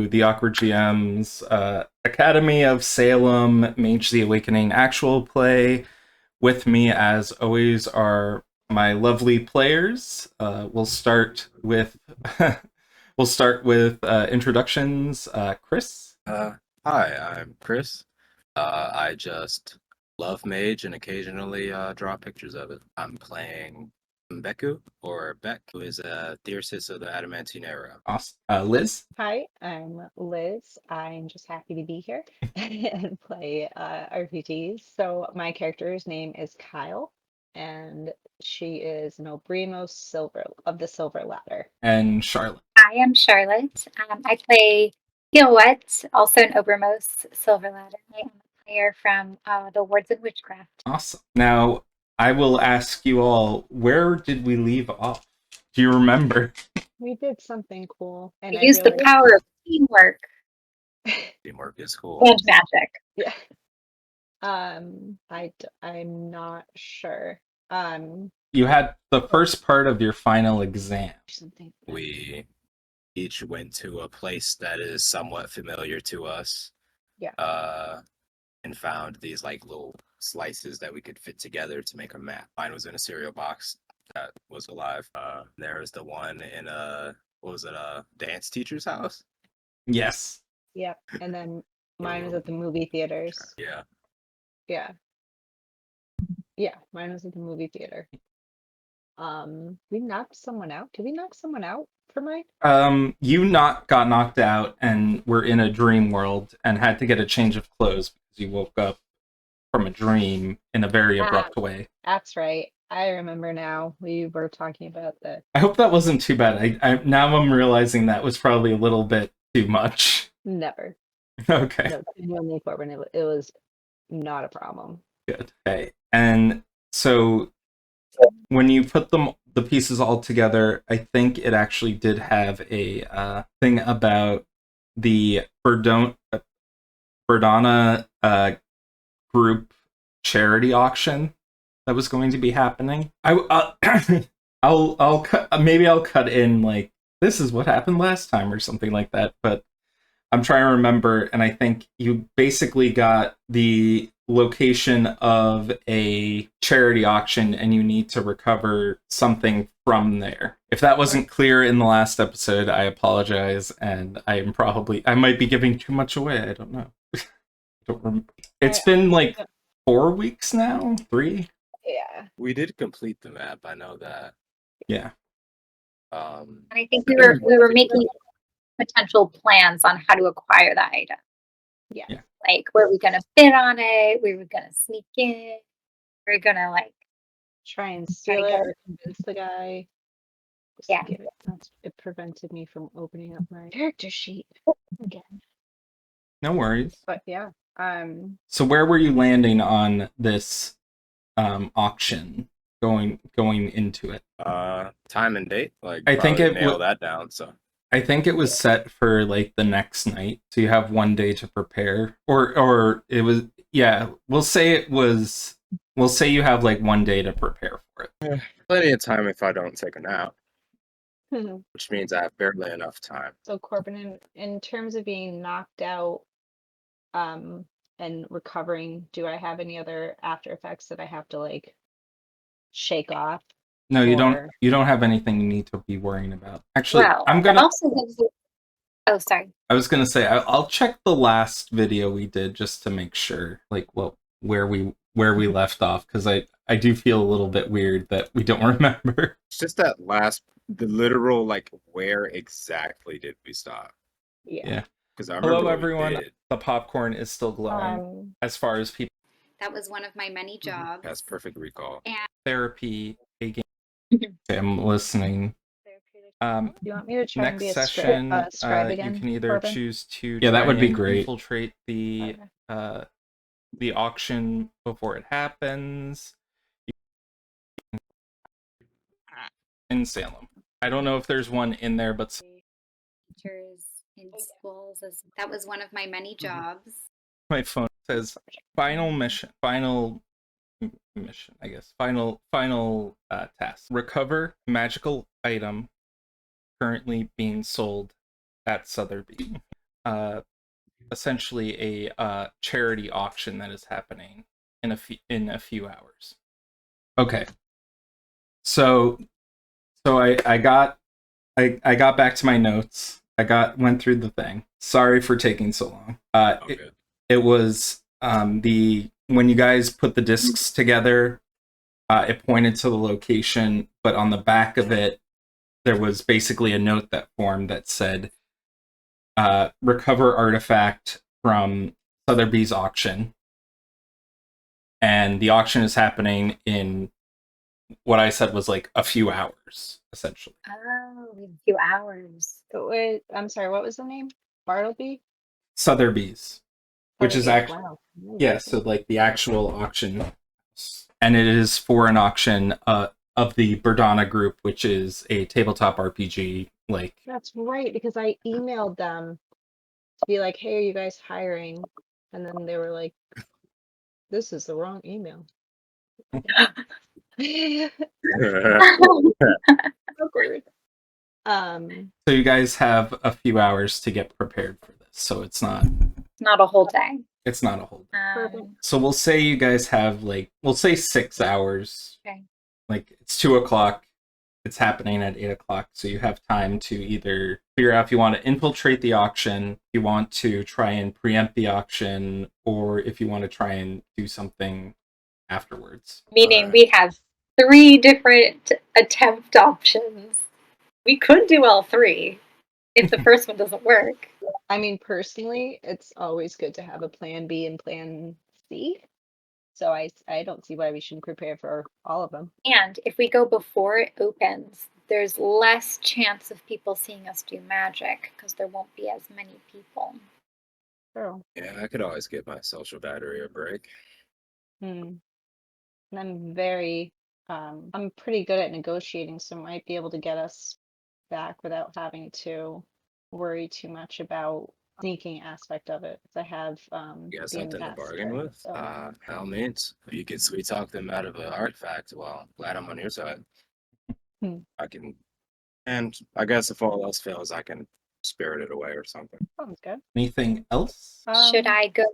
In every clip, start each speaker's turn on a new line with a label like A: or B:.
A: the Awkward GM's Academy of Salem Mage the Awakening actual play. With me, as always, are my lovely players. We'll start with introductions. Chris.
B: Hi, I'm Chris. I just love Mage and occasionally draw pictures of it. I'm playing Mbeku, or Beck, who is a Thyrsus of the Adamantine era.
A: Awesome. Liz.
C: Hi, I'm Liz. I'm just happy to be here and play RPGs. So my character's name is Kyle, and she is an Obrimo Silver of the Silver Ladder.
A: And Charlotte.
D: I am Charlotte. I play Gilwet, also an Obermost Silver Ladder. I am a player from the Wards of Witchcraft.
A: Awesome. Now, I will ask you all, where did we leave off? Do you remember?
C: We did something cool, and
D: We use the power of teamwork
B: Teamwork is cool.
D: and magic.
C: Yeah. I'm not sure.
A: You had the first part of your final exam.
C: Something.
B: We each went to a place that is somewhat familiar to us.
C: Yeah.
B: And found these like little slices that we could fit together to make a map. Mine was in a cereal box that was alive. There's the one in a dance teacher's house?
A: Yes.
C: Yep. And then mine was at the movie theaters.
B: Yeah.
C: Yeah. Yeah, mine was at the movie theater. We knocked someone out. Did we knock someone out for mine?
A: You got knocked out and were in a dream world and had to get a change of clothes because you woke up from a dream in a very abrupt way.
C: That's right. I remember now. We were talking about that.
A: I hope that wasn't too bad. Now I'm realizing that was probably a little bit too much.
C: Never.
A: Okay.
C: No, genuinely, Corbin, it was not a problem.
A: Good. Okay. And so when you put the pieces all together, I think it actually did have a thing about the Verdana group charity auction that was going to be happening. I'll cut in like, this is what happened last time or something like that, but I'm trying to remember, and I think you basically got the location of a charity auction and you need to recover something from there. If that wasn't clear in the last episode, I apologize, and I might be giving too much away. I don't know. It's been like 4 weeks now? 3?
C: Yeah.
B: We did complete the map, I know that.
A: Yeah.
D: And I think we were making potential plans on how to acquire the item.
C: Yeah.
D: Like, were we gonna bid on it? We were gonna sneak in. We were gonna
C: try and steal it or convince the guy.
D: Yeah.
C: It prevented me from opening up my character sheet again.
A: No worries.
C: But yeah.
A: So where were you landing on this auction going into it?
B: Time and date?
A: I think it
B: nail that down, so
A: I think it was set for like the next night, so you have 1 day to prepare, or it was, yeah. We'll say you have like 1 day to prepare for it.
B: Plenty of time if I don't take a nap,
C: Hmm.
B: which means I have barely enough time.
C: So Corbin, in terms of being knocked out, and recovering, do I have any other after effects that I have to like shake off?
A: No, you don't. You don't have anything you need to be worrying about. Actually,
D: well,
A: I'm gonna.
D: Also gives you... Oh, sorry.
A: I was gonna say I'll check the last video we did just to make sure, like, where we left off, because I do feel a little bit weird that we don't remember.
B: It's just that the literal, like, where exactly did we stop?
C: Yeah.
B: Because I remember
A: Hello, everyone. The popcorn is still glowing. As far as people.
D: That was one of my many jobs.
B: That's perfect recall.
D: And
A: Therapy, a game. Okay, I'm listening.
C: Do you want me to try and
A: Next
C: be a
A: session,
C: scribe again?
A: you can either
C: Corbin?
A: choose to
C: that
A: would be great. Infiltrate
C: Okay.
A: the auction before it happens in Salem. I don't know if there's one in there, but
D: teachers in schools. That was one of my many jobs.
A: my phone says final mission, I guess. Final task. Recover magical item currently being sold at Sotheby. essentially a charity auction that is happening in a few hours. Okay. So I got back to my notes. Went through the thing. Sorry for taking so long. It was when you guys put the discs together, it pointed to the location, but on the back of it, there was basically a note that formed that said, recover artifact from Sotheby's auction. And the auction is happening in what I said was like a few hours, essentially.
D: Oh, a few hours.
C: Wait, I'm sorry, what was the name? Bartleby?
A: Sotheby's, which is actually,
C: Wow.
A: yeah, so like the actual auction. And it is for an auction of the Berdana group, which is a tabletop RPG. Like,
C: That's right, because I emailed them to be like, hey, are you guys hiring? And then they were like, this is the wrong email. Awkward.
A: So you guys have a few hours to get prepared for this. So it's not
D: a whole day.
A: It's not a whole day.
C: Perfect.
A: So we'll say you guys have we'll say 6 hours.
D: Okay.
A: Like it's 2:00. It's happening at 8:00. So you have time to either figure out if you want to infiltrate the auction, if you want to try and preempt the auction, or if you want to try and do something afterwards.
D: Meaning we have 3 different attempt options. We could do all 3 if the first one doesn't work.
C: I mean, personally, it's always good to have a plan B and plan C. So I don't see why we shouldn't prepare for all of them.
D: And if we go before it opens, there's less chance of people seeing us do magic because there won't be as many people.
C: True.
B: Yeah, I could always give my social battery a break.
C: And I'm I'm pretty good at negotiating, so I might be able to get us back without having to worry too much about sneaking aspect of it. I have
B: You got
C: the
B: something to bargain
C: investor,
B: with?
C: so-
B: By all means. If you can sweet talk them out of an artifact, well, glad I'm on your side. I can, and I guess if all else fails, I can spirit it away or something.
C: Sounds good.
A: Anything else?
D: Should I go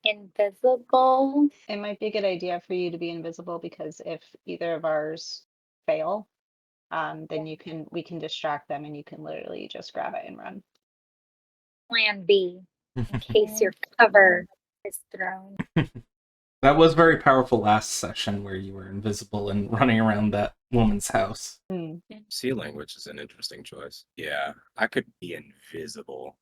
D: invisible?
C: It might be a good idea for you to be invisible because if either of ours fail, then we can distract them and you can literally just grab it and run.
D: Plan B, in case your cover is thrown.
A: That was very powerful last session where you were invisible and running around that woman's house.
B: Ceiling, which is an interesting choice. Yeah, I could be invisible.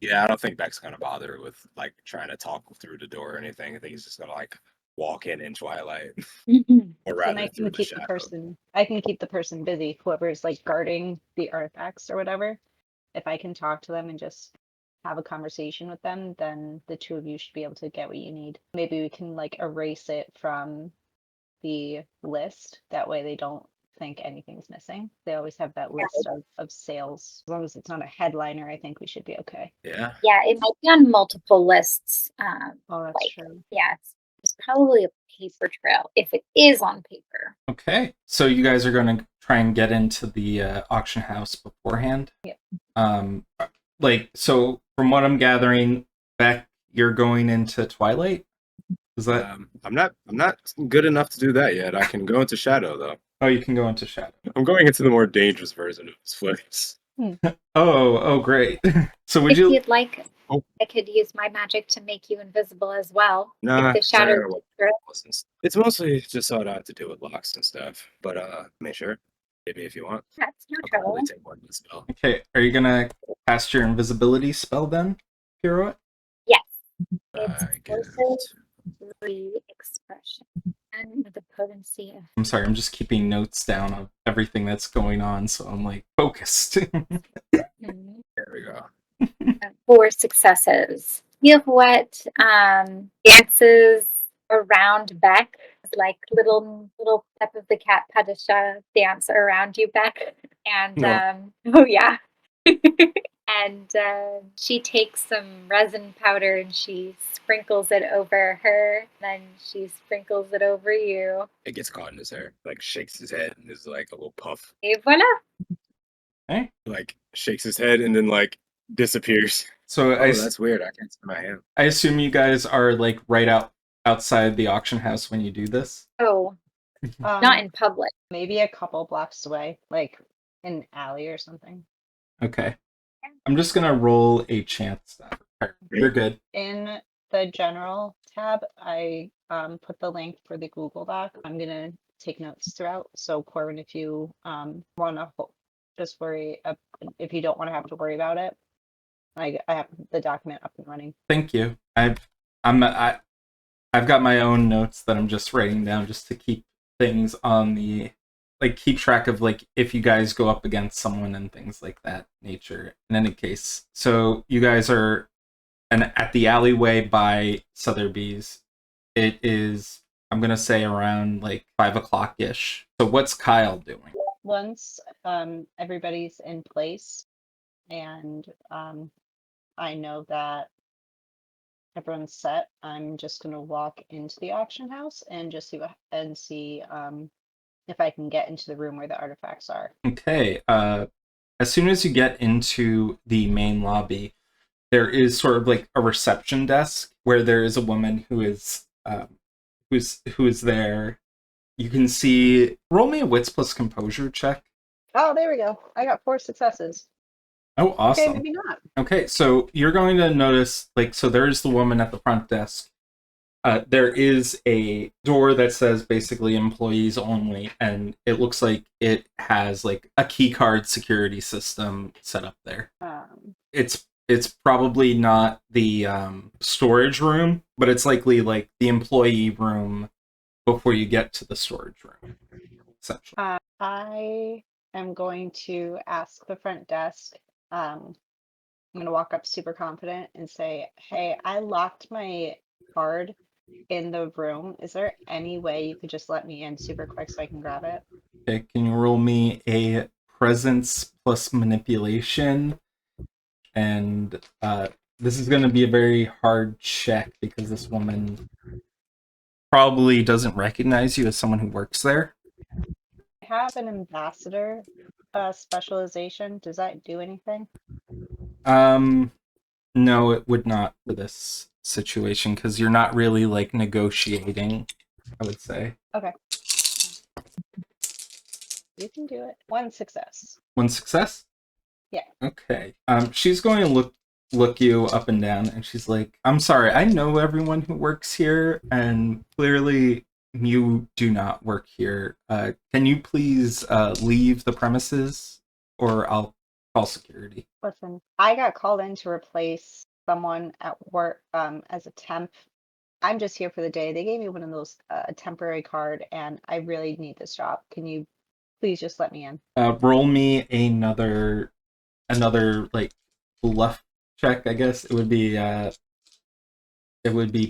B: Yeah, I don't think Beck's gonna bother with like trying to talk through the door or anything. I think he's just gonna like walk in Twilight, or rather
C: Then I
B: through
C: can
B: the
C: keep
B: shadow.
C: I can keep the person busy, whoever's like guarding the artifacts or whatever. If I can talk to them and just have a conversation with them, then the two of you should be able to get what you need. Maybe we can like erase it from the list. That way they don't think anything's missing. They always have that list of sales. As long as it's not a headliner, I think we should be okay.
B: Yeah.
D: Yeah, it might be on multiple lists.
C: Oh, that's true.
D: Yeah, it's probably a paper trail if it is on paper.
A: Okay, so you guys are going to try and get into the auction house beforehand.
C: Yep.
A: So from what I'm gathering, Beck, you're going into Twilight. Is that?
B: I'm not good enough to do that yet. I can go into Shadow though.
A: Oh, you can go into Shadow.
B: I'm going into the more dangerous version of this place.
A: Oh, great. So
D: If you'd like,
B: Oh.
D: I could use my magic to make you invisible as well.
B: Nah,
D: if the shadow
B: Sarah, it's mostly just so I don't have to deal with locks and stuff. But make sure, maybe if you want,
D: that's no
B: I'll
D: trouble.
B: probably take one spell.
A: Okay, are you gonna cast your invisibility spell then, Pirouette?
D: Yes.
B: I get
D: It's expression and the potency of
A: I'm sorry, I'm just keeping notes down of everything that's going on, so I'm like focused.
B: There we go.
D: 4 successes. You have what dances around Beck, like little Pep of the Cat Padishah dance around you, Beck. And oh yeah. And she takes some resin powder and she sprinkles it over her. Then she sprinkles it over you.
B: It gets caught in his hair, like shakes his head, and there's like a little puff.
D: Et voila!
A: Okay.
B: Like shakes his head, and then like disappears.
A: So
B: Oh, that's weird. I can't see my hand.
A: I assume you guys are like outside the auction house when you do this.
D: Oh, not
C: Um,
D: in public.
C: maybe a couple blocks away, like in an alley or something.
A: Okay. I'm just gonna roll a chance. You're good.
C: In the general tab, I put the link for the Google Doc. I'm gonna take notes throughout. So Corbin, if you want to just worry, if you don't want to have to worry about it, I have the document up and running.
A: Thank you. I've got my own notes that I'm just writing down just to keep things on the like keep track of like if you guys go up against someone and things like that nature. In any case, so you guys are at the alleyway by Sotheby's. It is, I'm gonna say, around like 5 o'clock ish. So what's Kyle doing?
C: Once everybody's in place and I know that everyone's set, I'm just gonna walk into the auction house and just see if I can get into the room where the artifacts are.
A: Okay. As soon as you get into the main lobby, there is sort of like a reception desk where there is a woman who is there. You can see. Roll me a wits plus composure check.
C: Oh, there we go. I got 4 successes.
A: Oh, awesome.
C: Okay, maybe not.
A: Okay, so you're going to notice, like, so there's the woman at the front desk. There is a door that says basically employees only, and it looks like it has like a key card security system set up there. It's probably not the storage room, but it's likely like the employee room before you get to the storage room, essentially.
C: I am going to ask the front desk. I'm going to walk up super confident and say, hey, I locked my card in the room. Is there any way you could just let me in super quick so I can grab it?
A: Okay, can you roll me a presence plus manipulation? And this is going to be a very hard check because this woman probably doesn't recognize you as someone who works there.
C: I have an ambassador specialization. Does that do anything?
A: No, it would not for this situation because you're not really like negotiating, I would say.
C: Okay. You can do it. 1 success.
A: 1 success?
C: Yeah.
A: Okay. She's going to look you up and down, and she's like, I'm sorry, I know everyone who works here, and clearly you do not work here. Can you please leave the premises, or I'll call security.
C: Listen, I got called in to replace someone at work as a temp. I'm just here for the day. They gave me one of those a temporary card, and I really need this job. Can you please just let me in?
A: Roll me another like bluff check. I guess it would be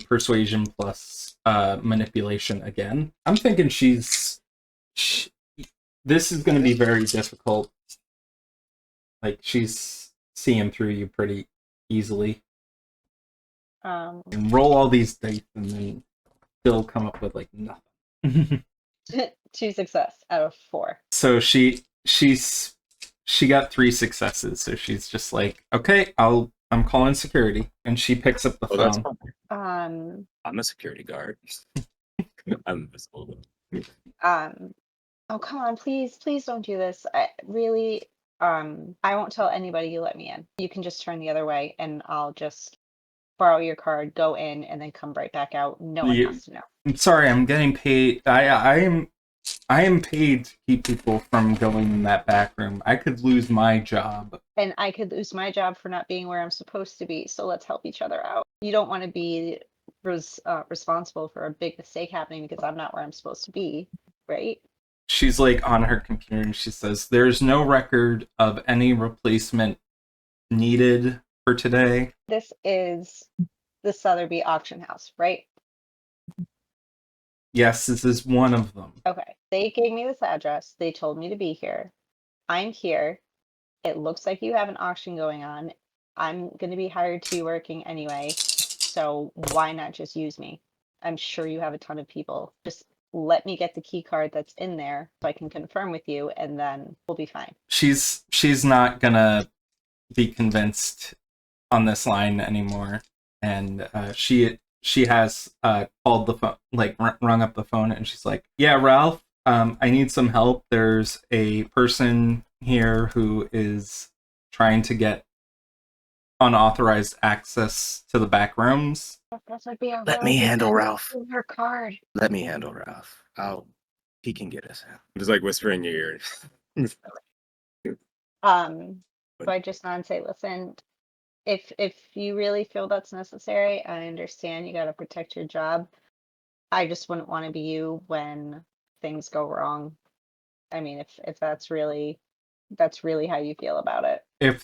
A: persuasion plus manipulation again. I'm thinking this is going to be very difficult. Like she's seeing through you pretty easily. And roll all these dice and then still come up with like nothing.
C: 2 success out of 4.
A: So she got 3 successes. So she's just like, okay, I'm calling security, and she picks up the phone.
B: That's
C: fine.
B: I'm a security guard. I'm invisible.
C: Oh, come on, please don't do this. I won't tell anybody you let me in. You can just turn the other way and I'll just borrow your card, go in, and then come right back out. No one has to know.
A: I'm sorry, I'm getting paid. I am paid to keep people from going in that back room. I could lose my job.
C: And I could lose my job for not being where I'm supposed to be, so let's help each other out. You don't want to be responsible for a big mistake happening because I'm not where I'm supposed to be, right?
A: She's like on her computer and she says, there's no record of any replacement needed for today.
C: This is the Sotheby auction house, right?
A: Yes, this is one of them.
C: Okay. They gave me this address. They told me to be here. I'm here. It looks like you have an auction going on. I'm going to be hired to be working anyway. So why not just use me? I'm sure you have a ton of people. Just let me get the key card that's in there so I can confirm with you, and then we'll be fine.
A: She's not gonna be convinced on this line anymore, and she has called the phone, like rung up the phone, and she's like, "Yeah, Ralph, I need some help. There's a person here who is trying to get unauthorized access to the back rooms."
C: That's like being
B: Let me handle Ralph.
C: Her card.
B: Let me handle Ralph. He can get us. I'm just like whispering in your ear.
C: So I just nod and say, listen, if you really feel that's necessary, I understand you got to protect your job. I just wouldn't want to be you when things go wrong. I mean, if that's really how you feel about it.
A: If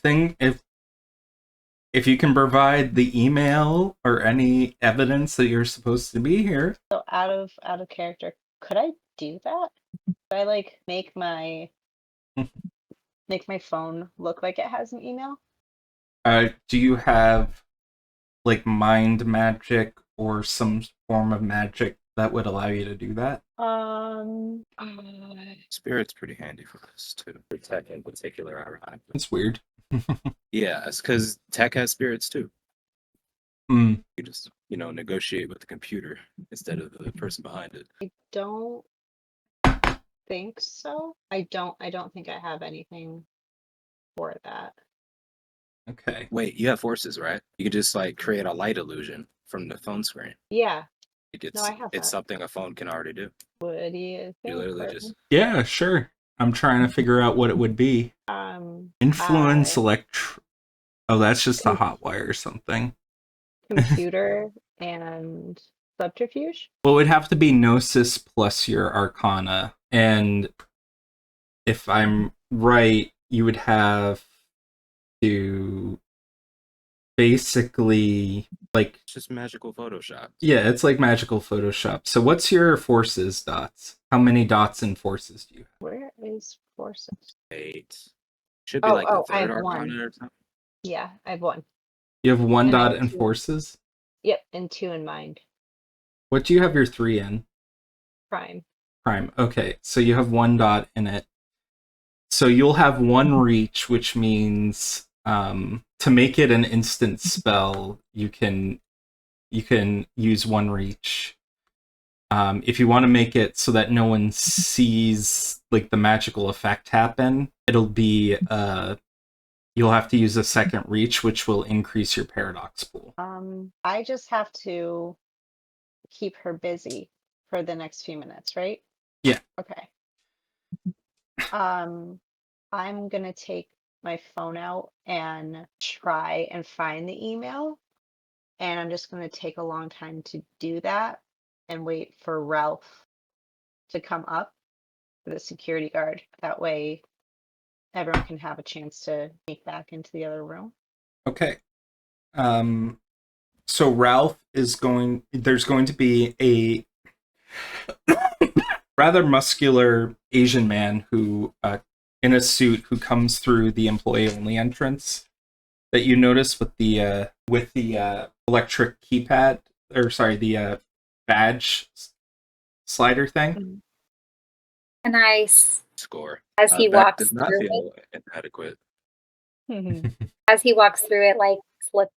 A: you can provide the email or any evidence that you're supposed to be here.
C: So out of character, could I do that? Could I like make my phone look like it has an email?
A: Do you have like mind magic or some form of magic that would allow you to do that?
B: Spirit's pretty handy for this too. For tech in particular, ironically.
A: It's weird.
B: Yeah, it's because tech has spirits too.
A: Mm.
B: You just, negotiate with the computer instead of the person behind it.
C: I don't think so. I don't think I have anything for that.
A: Okay.
B: Wait, you have forces, right? You could just like create a light illusion from the phone screen.
C: Yeah.
B: It's
C: I have that.
B: something a phone can already do.
C: What do you
B: You
C: think?
B: literally
C: Courtney?
B: just
A: Yeah, sure. I'm trying to figure out what it would be. Influence Oh, that's just a hot wire or something.
C: Computer and subterfuge?
A: Well, it would have to be Gnosis plus your Arcana. And if I'm right, you would have to basically like...
B: It's just magical Photoshop.
A: Yeah, it's like magical Photoshop. So what's your forces dots? How many dots and forces do you have?
C: Where is forces?
B: 8. Should be like the
C: I
B: third
C: have one.
B: Arcana or something.
C: Yeah, I have 1.
A: You have 1
C: And I
A: dot
C: have
A: in
C: 2.
A: forces?
C: Yep, and 2 in mind.
A: What do you have your 3 in?
C: Prime.
A: Prime. Okay, so you have 1 dot in it. So you'll have 1 reach, which means to make it an instant spell, you can use 1 reach. If you want to make it so that no one sees like the magical effect happen, it'll be you'll have to use a 2nd reach, which will increase your paradox pool.
C: I just have to keep her busy for the next few minutes, right?
A: Yeah.
C: Okay. I'm gonna take my phone out and try and find the email, and I'm just gonna take a long time to do that and wait for Ralph to come up for the security guard. That way everyone can have a chance to sneak back into the other room.
A: Okay. So Ralph is there's going to be a rather muscular Asian man who in a suit who comes through the employee only entrance that you notice with the electric keypad, or sorry, the badge slider thing.
D: And I
B: Score.
D: as he
B: That
D: walks
B: does not
D: through
B: feel inadequate.
D: it, as he walks through it, like slip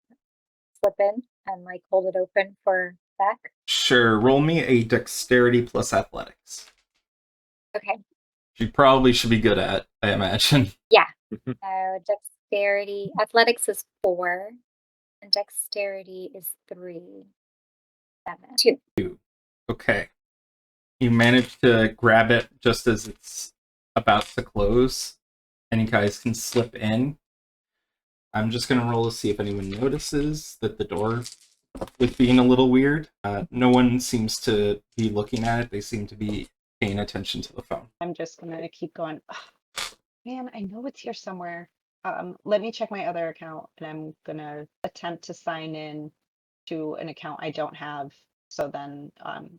D: in and like hold it open for Beck.
A: Sure, roll me a dexterity plus athletics.
D: Okay.
A: You probably should be good at, I imagine.
D: Yeah. Dexterity. Athletics is 4, and dexterity is 3. 7.
A: 2. Okay. You manage to grab it just as it's about to close, and you guys can slip in. I'm just going to roll to see if anyone notices that the door is being a little weird. No one seems to be looking at it. They seem to be paying attention to the phone.
C: I'm just gonna keep going. Man, I know it's here somewhere. Let me check my other account, and I'm gonna attempt to sign in to an account I don't have. So then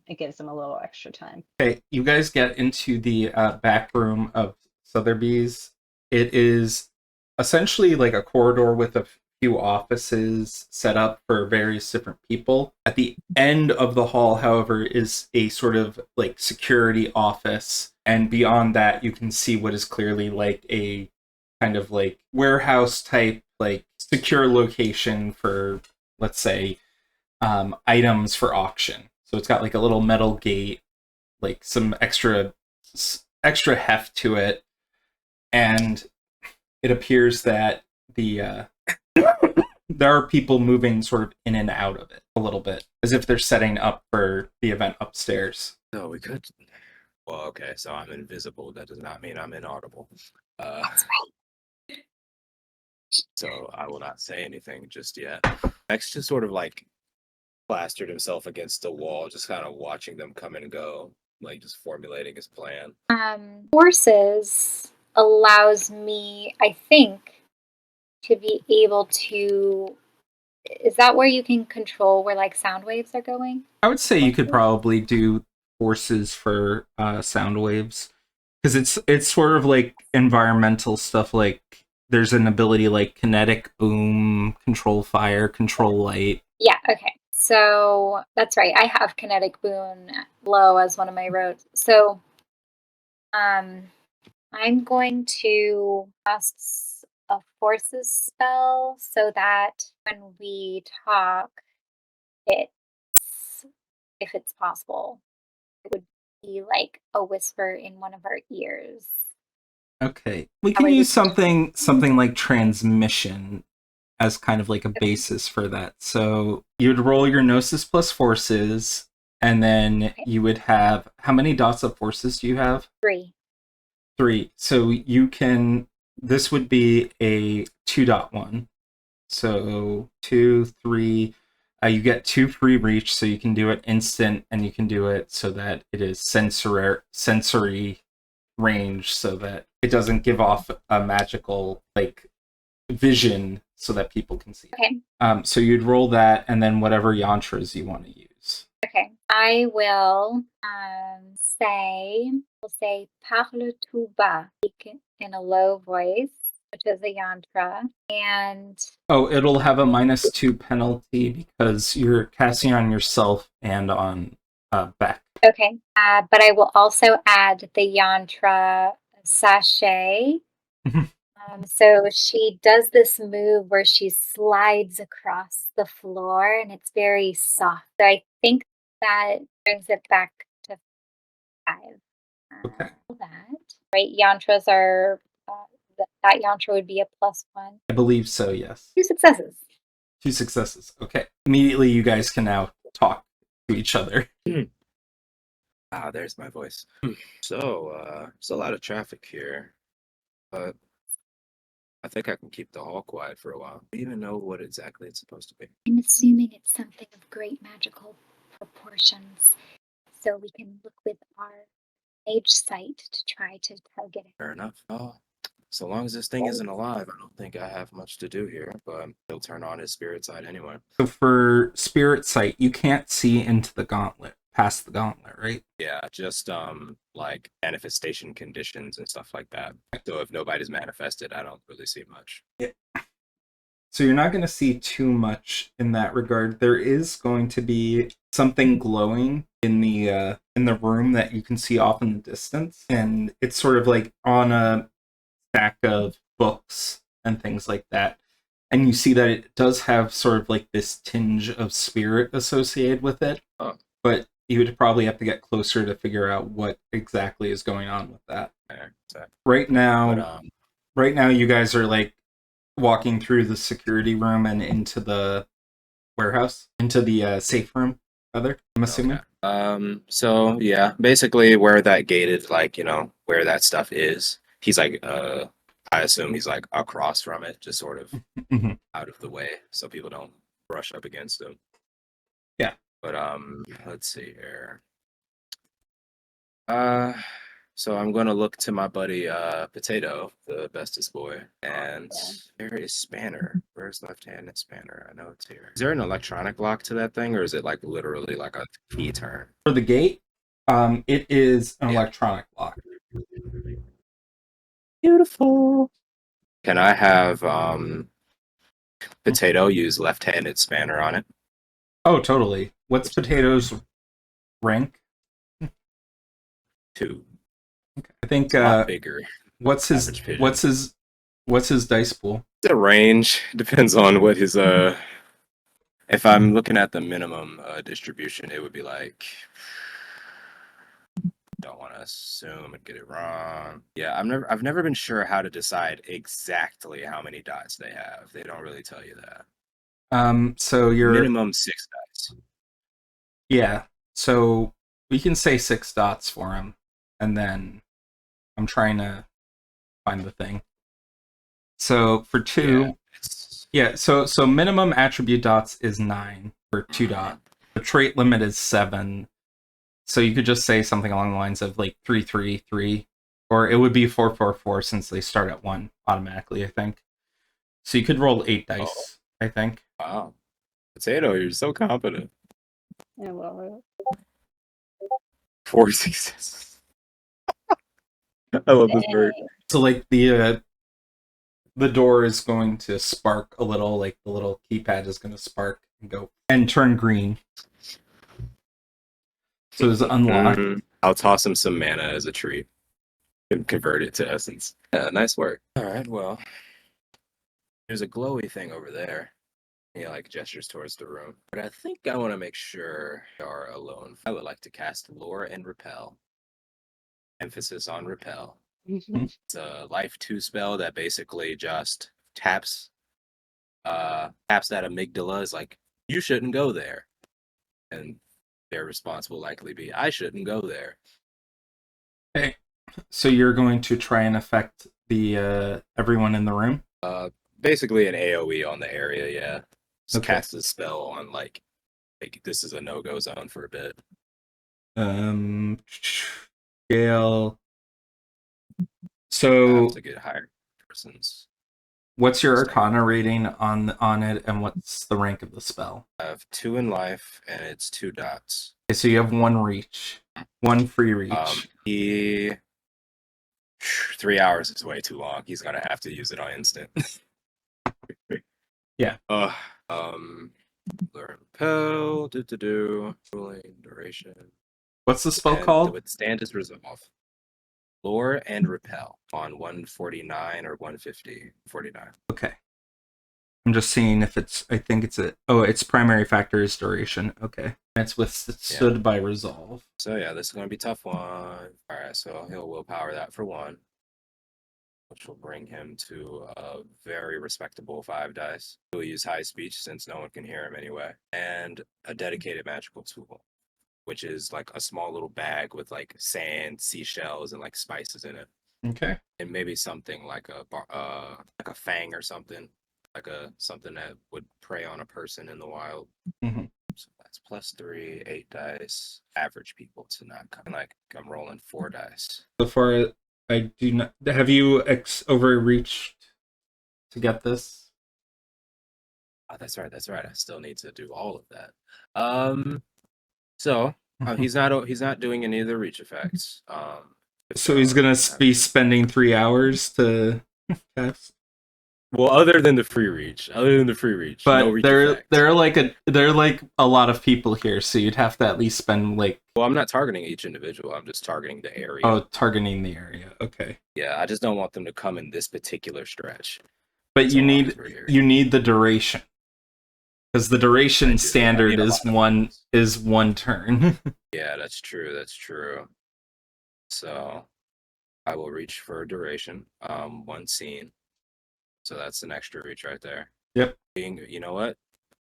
C: it gives them a little extra time.
A: Okay, you guys get into the back room of Sotheby's. It is essentially like a corridor with a few offices set up for various different people. At the end of the hall, however, is a sort of like security office. And beyond that, you can see what is clearly like a kind of like warehouse type like secure location for, let's say, items for auction. So it's got like a little metal gate, like some extra heft to it, and it appears that the there are people moving sort of in and out of it a little bit, as if they're setting up for the event upstairs.
B: So we could. Well, okay, so I'm invisible. That does not mean I'm inaudible.
D: That's
B: So I will not say anything just yet. Max just sort of like plastered himself against the wall, just kind of watching them come and go, like just formulating his plan.
D: right. Forces allows me, I think, to be able to. Is that where you can control where like sound waves are going?
A: I would say you could probably do forces for sound waves, because it's sort of like environmental stuff. Like there's an ability like kinetic boom, control fire, control light.
D: Yeah, okay. So that's right. I have kinetic boon low as one of my roads. So I'm going to cast a forces spell so that when we talk, it's, if it's possible, it would be like a whisper in one of our ears.
A: Okay, we
D: That
A: can
D: way we
A: use
D: can
A: something like transmission as kind of like a basis for that. So you would roll your Gnosis plus forces, and then
D: Okay.
A: you would have, how many dots of forces do you have?
D: 3.
A: 3. So you can, this would be a 2.1. So 2, 3. You get 2 free reach, so you can do it instant, and you can do it so that it is sensory range, so that it doesn't give off a magical like vision, so that people can see it.
D: Okay.
A: So you'd roll that, and then whatever yantras you want to use.
D: Okay. I will say, we'll say parle tout bas, speak in a low voice, which is a yantra. And
A: Oh, it'll have a -2 penalty because you're casting on yourself and on Beck.
D: okay, but I will also add the yantra sachet. So she does this move where she slides across the floor, and it's very soft. So I think that brings it back to 5.
A: Okay.
D: That right? Yantras are that yantra would be a +1.
A: I believe so, yes.
D: 2 successes.
A: 2 successes. Okay. Immediately you guys can now talk to each other.
B: Ah, there's my voice. So, there's a lot of traffic here, but I think I can keep the hall quiet for a while. Do you even know what exactly it's supposed to be?
D: I'm assuming it's something of great magical proportions, so we can look with our mage sight to try to target it.
B: Fair enough. Oh, so long as this thing isn't alive, I don't think I have much to do here, but he'll turn on his spirit side anyway.
A: So for spirit sight, you can't see into the gauntlet, past the gauntlet, right?
B: Yeah, just like manifestation conditions and stuff like that. So if nobody's manifested, I don't really see much.
A: So you're not going to see too much in that regard. There is going to be something glowing in the room that you can see off in the distance, and it's sort of like on a stack of books and things like that. And you see that it does have sort of like this tinge of spirit associated with it.
B: Oh.
A: But you would probably have to get closer to figure out what exactly is going on with that.
B: So,
A: Right now,
B: but,
A: right now you guys are like walking through the security room and into the warehouse, into the safe room, rather, I'm assuming.
B: okay. So yeah, basically where that gated, like, where that stuff is, he's like, I assume he's like across from it, just sort of
A: Mhm.
B: out of the way so people don't brush up against him.
A: Yeah.
B: But let's see here. So I'm gonna look to my buddy Potato, the bestest boy, and there is Spanner. Where's left-handed Spanner? I know it's here. Is there an electronic lock to that thing, or is it like literally like a key turn?
A: For the gate, it is an
B: Yeah.
A: electronic lock.
B: Beautiful. Can I have Potato use left-handed Spanner on it?
A: Oh, totally. What's Potato's rank?
B: 2.
A: I think
B: It's a lot bigger.
A: what's his
B: Average pigeon.
A: what's his dice pool?
B: The range depends on what his if I'm looking at the minimum distribution, it would be like, don't want to assume and get it wrong. Yeah, I've never been sure how to decide exactly how many dots they have. They don't really tell you that.
A: So you're
B: Minimum 6 dots.
A: yeah. So we can say 6 dots for him, and then I'm trying to find the thing. So for 2, yeah. So minimum attribute dots is 9 for 2 dot. The trait limit is 7. So you could just say something along the lines of like 333, or it would be 444 since they start at 1 automatically, I think. So you could roll 8 dice, I think.
B: Wow. Potato, you're so confident.
C: Yeah, well,
B: 4 successes. I love this bird.
C: dang.
A: So like the door is going to spark a little, like the little keypad is going to spark and go and turn green. So it's unlocked.
B: I'll toss him some mana as a treat and convert it to essence. Yeah, nice work. All right, well, there's a glowy thing over there. He like gestures towards the room. But I think I want to make sure they are alone. I would like to cast Lure and Repel. Emphasis on Repel. It's a life 2 spell that basically just taps that amygdala is like, you shouldn't go there. And their response will likely be, I shouldn't go there.
A: Okay. So you're going to try and affect the everyone in the room?
B: Basically an AoE on the area, yeah. Just
A: Okay.
B: cast a spell on like this is a no-go zone for a bit.
A: Scale.
B: I
A: So
B: have to get higher persons.
A: what's your Arcana rating on it, and what's the rank of the spell?
B: I have 2 in life, and it's 2 dots.
A: Okay, so you have 1 reach, 1 free reach.
B: He 3 hours is way too long. He's gonna have to use it on instant.
A: Yeah.
B: Lure and Repel, ruling duration.
A: What's the spell
B: And
A: called?
B: to withstand is resolve. Lure and Repel on 149 or 150. 49.
A: Okay. I'm just seeing if it's. I think it's its primary factor is duration. Okay. It's withstood by resolve.
B: So yeah, this is gonna be a tough one. All right, so he'll willpower that for 1, which will bring him to a very respectable 5 dice. He'll use high speech since no one can hear him anyway, and a dedicated magical tool, which is like a small little bag with like sand, seashells, and like spices in it,
A: Okay.
B: and maybe something like a fang or something, like something that would prey on a person in the wild.
A: Mhm.
B: So that's +3, 8 dice. Average people to not come. Like I'm rolling 4 dice.
A: So far, I do not. Have you overreached to get this?
B: Oh, that's right. That's right. I still need to do all of that. So he's not doing any of the reach effects.
A: So he's gonna be spending 3 hours to cast.
B: Well, other than the free reach, but no reach effect.
A: there are like a lot of people here, so you'd have to at least spend like.
B: Well, I'm not targeting each individual. I'm just targeting the area.
A: Oh, targeting the area. Okay.
B: Yeah, I just don't want them to come in this particular stretch.
A: But you need the duration, because the duration standard is one turn.
B: Yeah, that's true. That's true. So I will reach for duration. 1 scene. So that's an extra reach right there.
A: Yep.
B: You know what?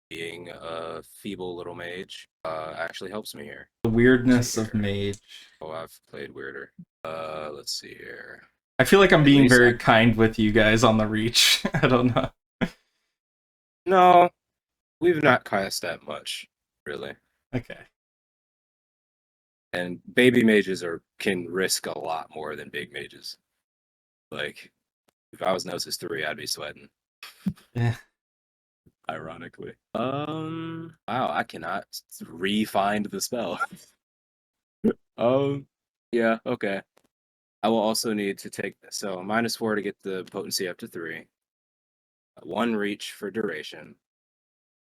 B: Being a feeble little mage actually helps me here.
A: The weirdness of mage.
B: Oh, I've played weirder. Let's see here.
A: I feel like I'm being very kind with you guys on the reach. I don't know.
B: No, we've not cast that much, really.
A: Okay.
B: And baby mages can risk a lot more than big mages. Like, if I was Gnosis 3, I'd be sweating.
A: Yeah.
B: Ironically. Wow, I cannot re-find the spell. Yeah, okay. I will also need to take so -4 to get the potency up to 3. 1 reach for duration.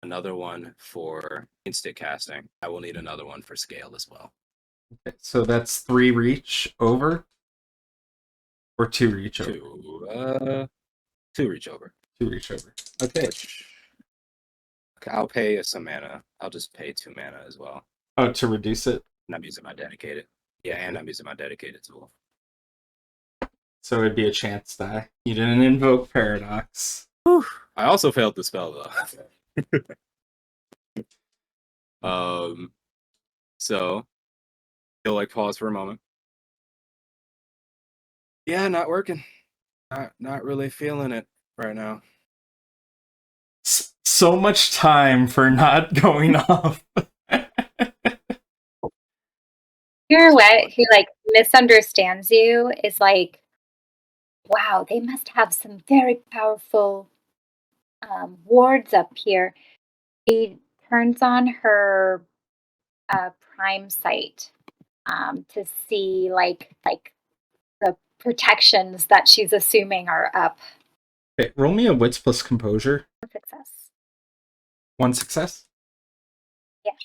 B: Another one for instant casting. I will need another one for scale as well.
A: Okay, so that's 3 reach over? Or 2 reach over?
B: 2 reach over.
A: To reach over. Okay.
B: Which okay, I'll pay some mana. I'll just pay 2 mana as well.
A: Oh, to reduce it.
B: And I'm using my dedicated. Yeah, and I'm using my dedicated tool.
A: So it'd be a chance die. You didn't invoke Paradox.
B: Whew. I also failed the spell though. So he'll like pause for a moment. Yeah, not working. Not really feeling it right now.
A: So much time for not going off.
D: Pirouette, who like misunderstands you, is like, wow, they must have some very powerful wards up here. She turns on her prime sight to see like the protections that she's assuming are up.
A: Okay, roll me a wits plus composure.
D: Success.
A: 1 success.
D: Yes.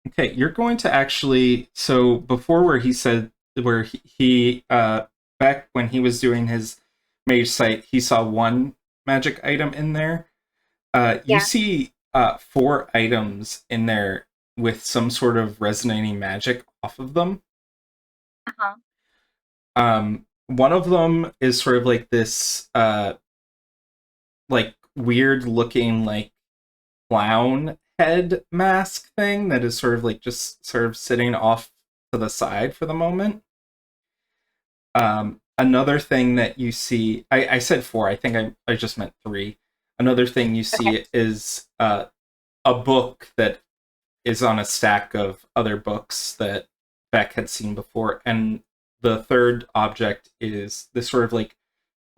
A: Okay, you're going to actually. So before, where he said where he back when he was doing his mage sight, he saw 1 magic item in there. You
D: Yeah.
A: see 4 items in there with some sort of resonating magic off of them.
D: Uh-huh.
A: One of them is sort of like this like weird looking like clown head mask thing that is sort of like just sort of sitting off to the side for the moment. Another thing that you see, I said 4, I think I just meant 3. Another thing you see is a book that is on a stack of other books that Beck had seen before. And the third object is this sort of like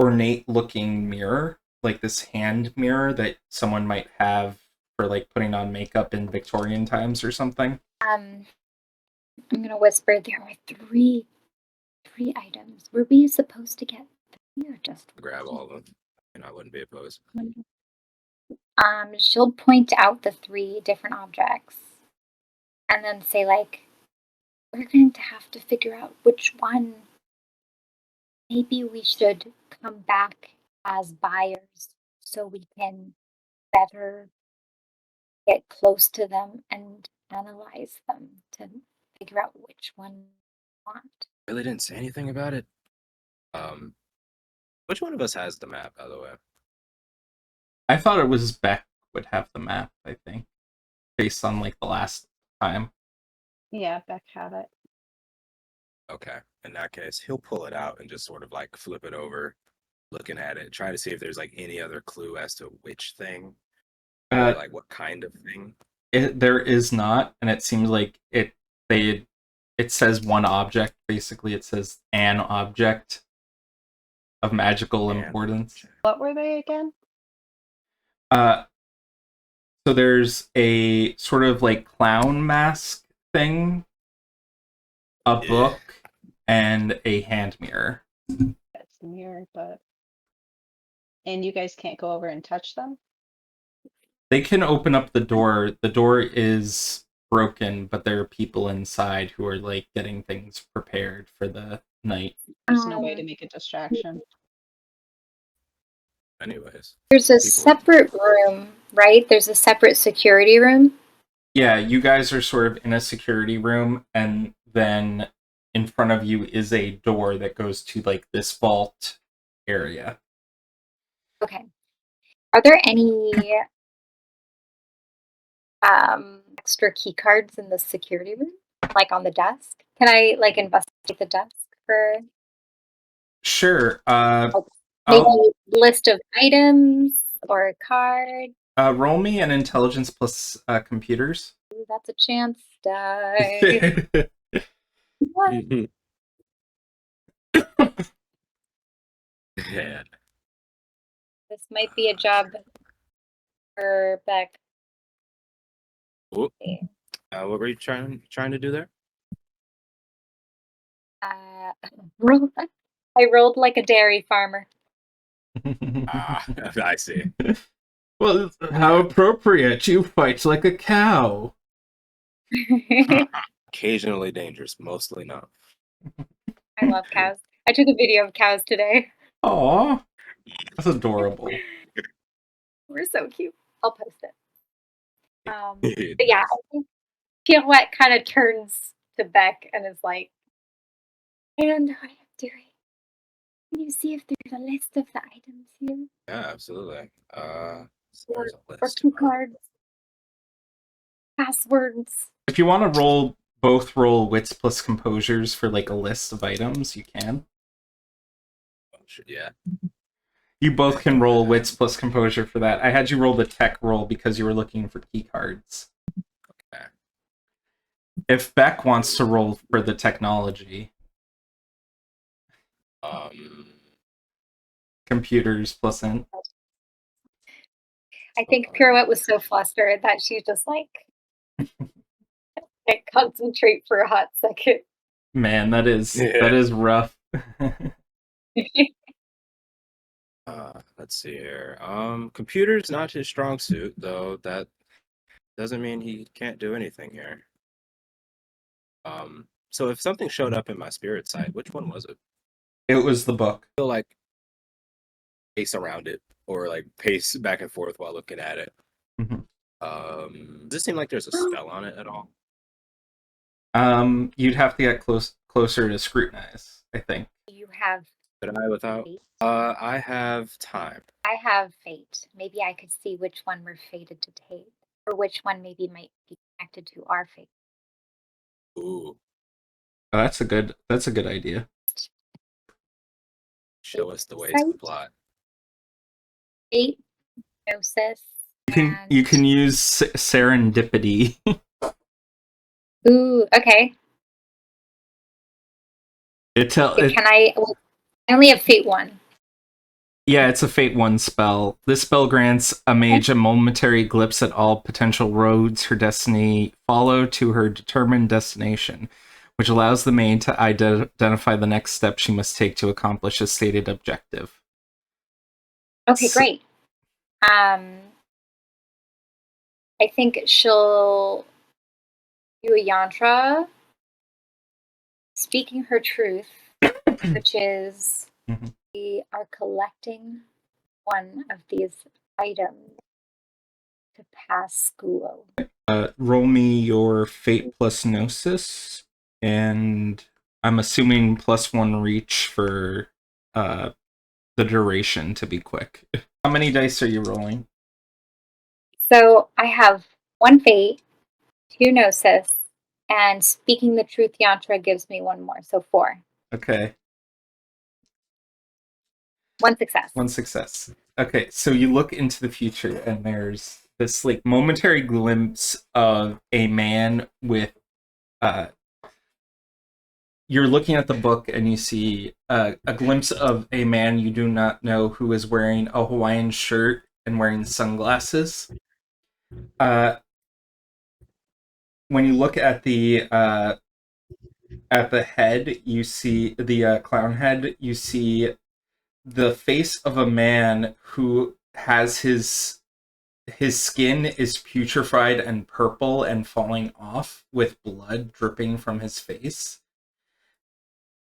A: ornate looking mirror, like this hand mirror that someone might have for like putting on makeup in Victorian times or something.
D: I'm gonna whisper. There were three items. Were we supposed to get 3 or just
B: Grab all of them, and I wouldn't be opposed.
D: She'll point out the 3 different objects and then say, like, we're going to have to figure out which one. Maybe we should come back as buyers so we can better get close to them and analyze them to figure out which one we want.
B: Really didn't say anything about it. Which one of us has the map, by the way?
A: I thought it was Beck would have the map, I think, based on like the last time.
C: Yeah, Beck had it.
B: Okay. In that case, he'll pull it out and just sort of like flip it over, looking at it, trying to see if there's like any other clue as to which thing, or like what kind of thing.
A: There is not, and it seems like it says 1 object. Basically, it says an object of magical importance.
C: What were they again?
A: So there's a sort of like clown mask thing, a book, and a hand mirror.
C: That's the mirror, but and you guys can't go over and touch them?
A: They can open up the door. The door is broken, but there are people inside who are like getting things prepared for the night.
C: There's no way to make a distraction.
B: Anyways.
D: There's a separate room, right? There's a separate security room.
A: Yeah, you guys are sort of in a security room, and then in front of you is a door that goes to like this vault area.
D: Okay. Are there any extra key cards in the security room? Like on the desk? Can I like investigate the desk for
A: Sure.
D: maybe list of items or a card?
A: Roll me an intelligence plus computers.
D: Ooh, that's a chance die. What?
B: Yeah.
D: This might be a job for Beck.
B: What were you trying to do there?
D: I rolled like a dairy farmer.
B: I see.
A: Well, how appropriate. You fight like a cow.
B: Occasionally dangerous, mostly not.
D: I love cows. I took a video of cows today.
A: Aw, that's adorable.
D: We're so cute. I'll post it. But
B: Nice.
D: yeah, I think Pirouette kind of turns to Beck and is like, I don't know what I'm doing. Can you see if there's a list of the items here?
B: Yeah, absolutely. So
D: Or,
B: there's a
D: or
B: list.
D: key cards, passwords.
A: If you want to roll wits plus composures for like a list of items, you can.
B: Yeah.
A: You both can roll wits plus composure for that. I had you roll the tech roll because you were looking for key cards.
B: Okay.
A: If Beck wants to roll for the technology, computers plus int.
D: I think Pirouette was so flustered that she's just like, can't concentrate for a hot second.
A: Man, that is rough.
B: Let's see here. Computer's not his strong suit, though. That doesn't mean he can't do anything here. So if something showed up in my spirit sight, which one was it?
A: It was the book.
B: I feel like pace around it or like pace back and forth while looking at it.
A: Mhm.
B: Does it seem like there's a spell on it at all?
A: You'd have to get closer to scrutinize, I think.
D: You have
B: Did I without?
D: fate.
B: I have time.
D: I have fate. Maybe I could see which one we're fated to take, or which one maybe might be connected to our fate.
B: Ooh,
A: Oh, that's a good idea.
B: show us the way to the plot.
D: Fate, gnosis.
A: You can use serendipity.
D: Ooh, okay. Can I? I only have fate 1.
A: Yeah, it's a Fate 1 spell. This spell grants a mage a momentary glimpse at all potential roads her destiny follow to her determined destination, which allows the mage to identify the next step she must take to accomplish a stated objective.
D: Okay, great. I think she'll do a yantra, speaking her truth, which is we are collecting one of these items to pass school.
A: Roll me your Fate plus Gnosis, and I'm assuming +1 reach for the duration to be quick. How many dice are you rolling?
D: So I have 1 fate, 2 gnosis, and speaking the truth yantra gives me 1 more, so 4.
A: Okay.
D: 1 success.
A: 1 success. Okay, so you look into the future, and there's this like momentary glimpse of a man with you're looking at the book and you see a glimpse of a man you do not know who is wearing a Hawaiian shirt and wearing sunglasses. When you look at the head, you see the clown head. You see the face of a man who has his skin is putrefied and purple and falling off with blood dripping from his face.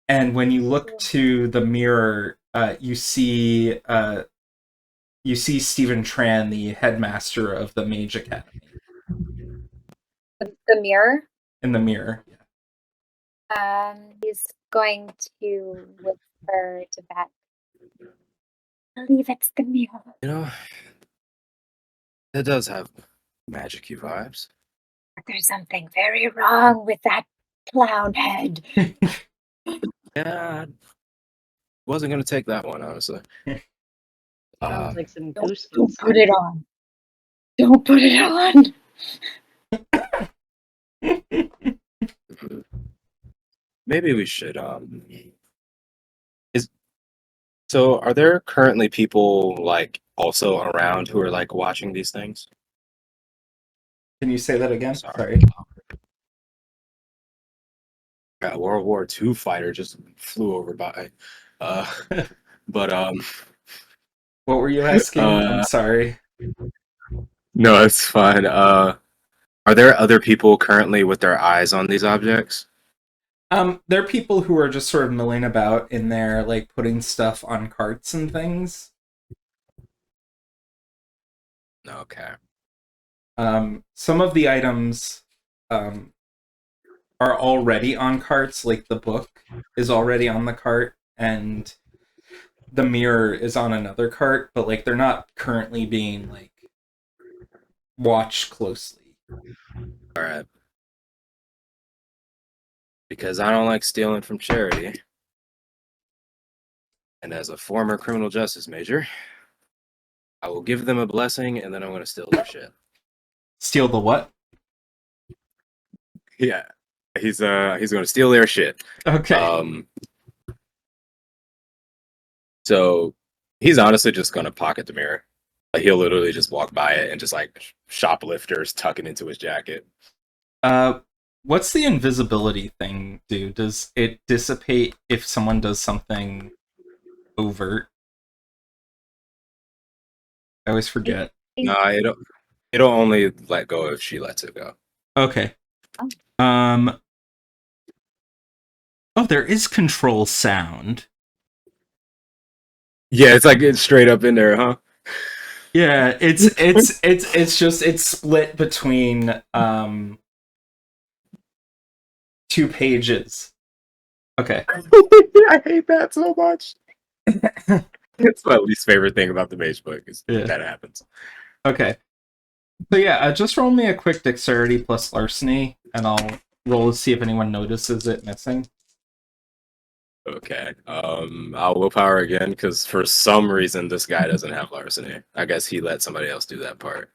A: And when you look to the mirror, you see Stephen Tran, the headmaster of the Mage Academy.
D: The mirror?
A: In the mirror.
D: He's going to whisper to Beck. I believe it's the mirror.
B: You know, it does have magic-y vibes.
D: There's something very wrong with that clown head.
B: Yeah, wasn't gonna take that one, honestly.
C: Sounds like some
D: Don't
C: goosebumps.
D: put it on. Don't put it on.
B: Maybe we should so are there currently people like also around who are like watching these things?
A: Can you say that again?
B: Sorry. A World War II fighter just flew over by. But
A: What were you asking? I'm sorry.
B: no, it's fine. Are there other people currently with their eyes on these objects?
A: There are people who are just sort of milling about in there, like putting stuff on carts and things.
B: Okay.
A: Some of the items are already on carts, like the book is already on the cart, and the mirror is on another cart, but like they're not currently being like watched closely.
B: All right. Because I don't like stealing from charity. And as a former criminal justice major, I will give them a blessing and then I'm going to steal their shit.
A: Steal the what?
B: Yeah. He's going to steal their shit.
A: Okay.
B: So he's honestly just going to pocket the mirror. Like he'll literally just walk by it and just like shoplifters tuck it into his jacket.
A: What's the invisibility thing do? Does it dissipate if someone does something overt? I always forget.
B: No, it'll only let go if she lets it go.
A: Okay. Oh, there is control sound.
B: Yeah, it's like it's straight up in there, huh?
A: Yeah, it's split between two pages. Okay.
B: I hate that so much. It's my least favorite thing about the Mage book is that happens.
A: Okay. So yeah, just roll me a quick dexterity plus larceny, and I'll roll to see if anyone notices it missing.
B: Okay. I'll willpower again because for some reason this guy doesn't have larceny. I guess he let somebody else do that part.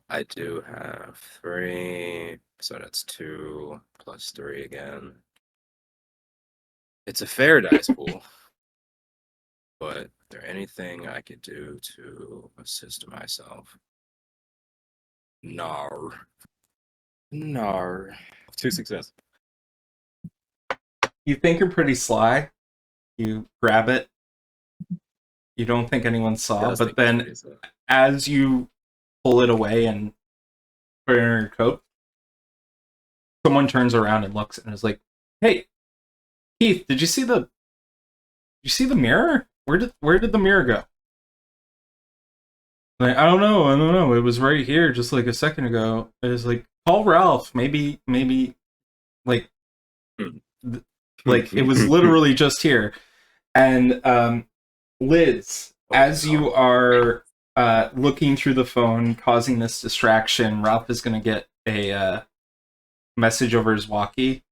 B: I do have 3, so that's 2 plus 3 again. It's a fair dice pool, but is there anything I could do to assist myself? Nar. 2 success.
A: You think you're pretty sly. You grab it. You don't think anyone saw, but then as you pull it away and put it in your coat, someone turns around and looks and is like, "Hey, Keith, did you see the mirror? Where did the mirror go?" Like, I don't know. It was right here just like a second ago. It was like, call Ralph. Maybe like like it was literally just here. And Liz, as you are looking through the phone, causing this distraction, Ralph is going to get a message over his walkie.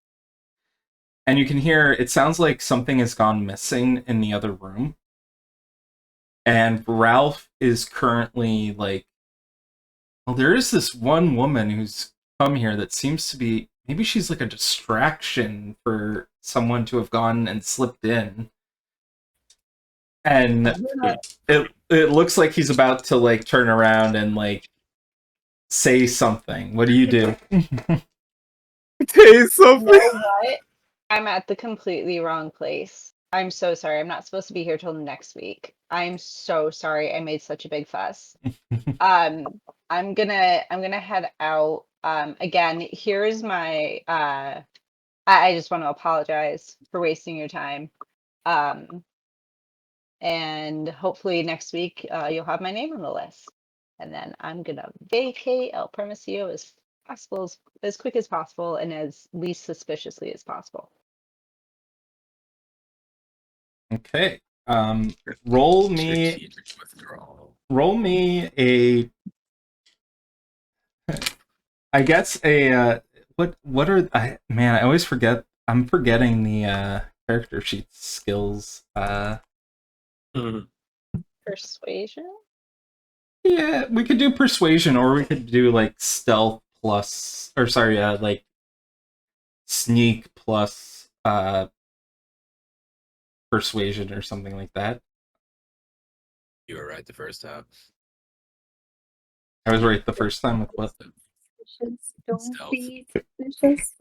A: And you can hear, it sounds like something has gone missing in the other room. And Ralph is currently like, well, there is this one woman who's come here that seems to be, maybe she's like a distraction for someone to have gone and slipped in. And it looks like he's about to like turn around and like say something. What do you do?
B: Say something.
C: You know what? I'm at the completely wrong place. I'm so sorry. I'm not supposed to be here till next week. I'm so sorry. I made such a big fuss. I'm gonna head out. Again, here's my I just want to apologize for wasting your time. And hopefully next week you'll have my name on the list. And then I'm gonna vacate El Primicio as possible, as quick as possible, and as least suspiciously as possible.
A: Okay. Roll me a, I guess a what are man, I always forget. I'm forgetting the character sheet skills.
C: Persuasion?
A: Yeah, we could do persuasion, or we could do like stealth plus, or sorry, like sneak plus persuasion or something like that.
B: You were right the first time.
A: I was right the first time with what?
D: Don't be suspicious.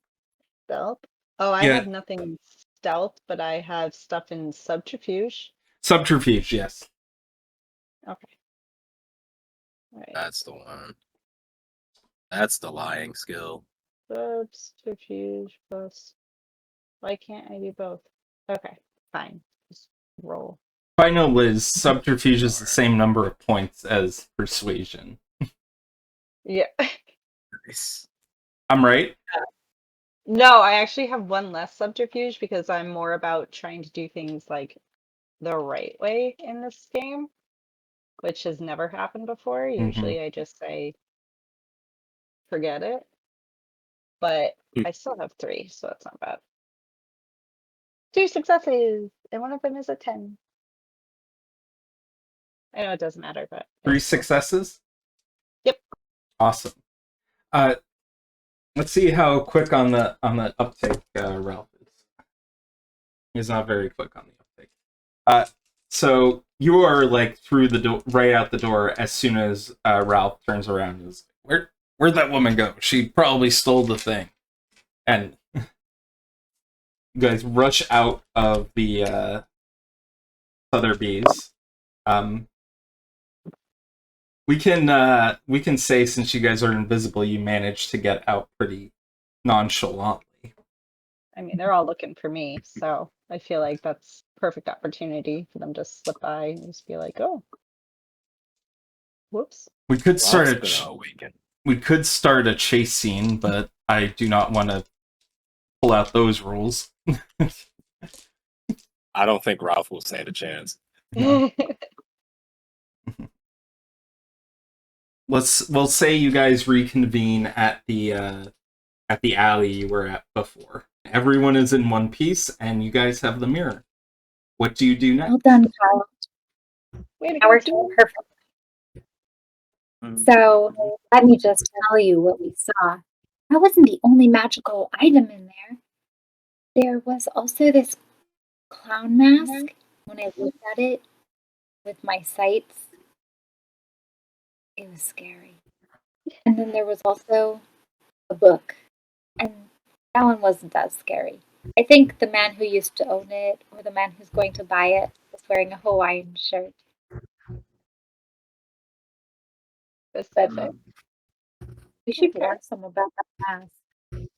C: Stealth? Oh, I
A: Yeah.
C: have nothing in stealth, but I have stuff in subterfuge.
A: Subterfuge, yes.
C: Okay. All right.
B: That's the one. That's the lying skill.
C: Subterfuge plus. Why can't I do both? Okay, fine. Just roll.
A: If I know, Liz, subterfuge is the same number of points as persuasion.
C: Yeah.
B: Nice.
A: I'm right?
C: No, I actually have one less subterfuge because I'm more about trying to do things like the right way in this game, which has never happened before. Usually I just say, forget it. But I still have 3, so that's not bad. 2 successes, and one of them is a 10. I know it doesn't matter, but
A: 3
C: it's cool.
A: successes?
C: Yep.
A: Awesome. Let's see how quick on the uptake Ralph is. He's not very quick on the uptake. So you are like through the door, right out the door as soon as Ralph turns around and is like, where'd that woman go? She probably stole the thing. And you guys rush out of the Sotheby's. We can say, since you guys are invisible, you managed to get out pretty nonchalantly.
C: I mean, they're all looking for me, so I feel like that's perfect opportunity for them to slip by and just be like, "Oh, whoops."
A: We could start
B: Ralph's gonna awaken.
A: we could start a chase scene, but I do not want to pull out those rules.
B: I don't think Ralph will stand a chance.
A: We'll say you guys reconvene at the alley you were at before. Everyone is in one piece, and you guys have the mirror. What do you do next?
D: Well done, Kyle.
C: Way to
D: Now
C: go,
D: we're
C: team.
D: perfect. So let me just tell you what we saw. That wasn't the only magical item in there. There was also this clown mask. When I looked at it with my sights, it was scary. And then there was also a book. And that one wasn't that scary. I think the man who used to own it, or the man who's going to buy it, was wearing a Hawaiian shirt.
C: Specific.
D: We should
C: Okay.
D: ask them about that mask.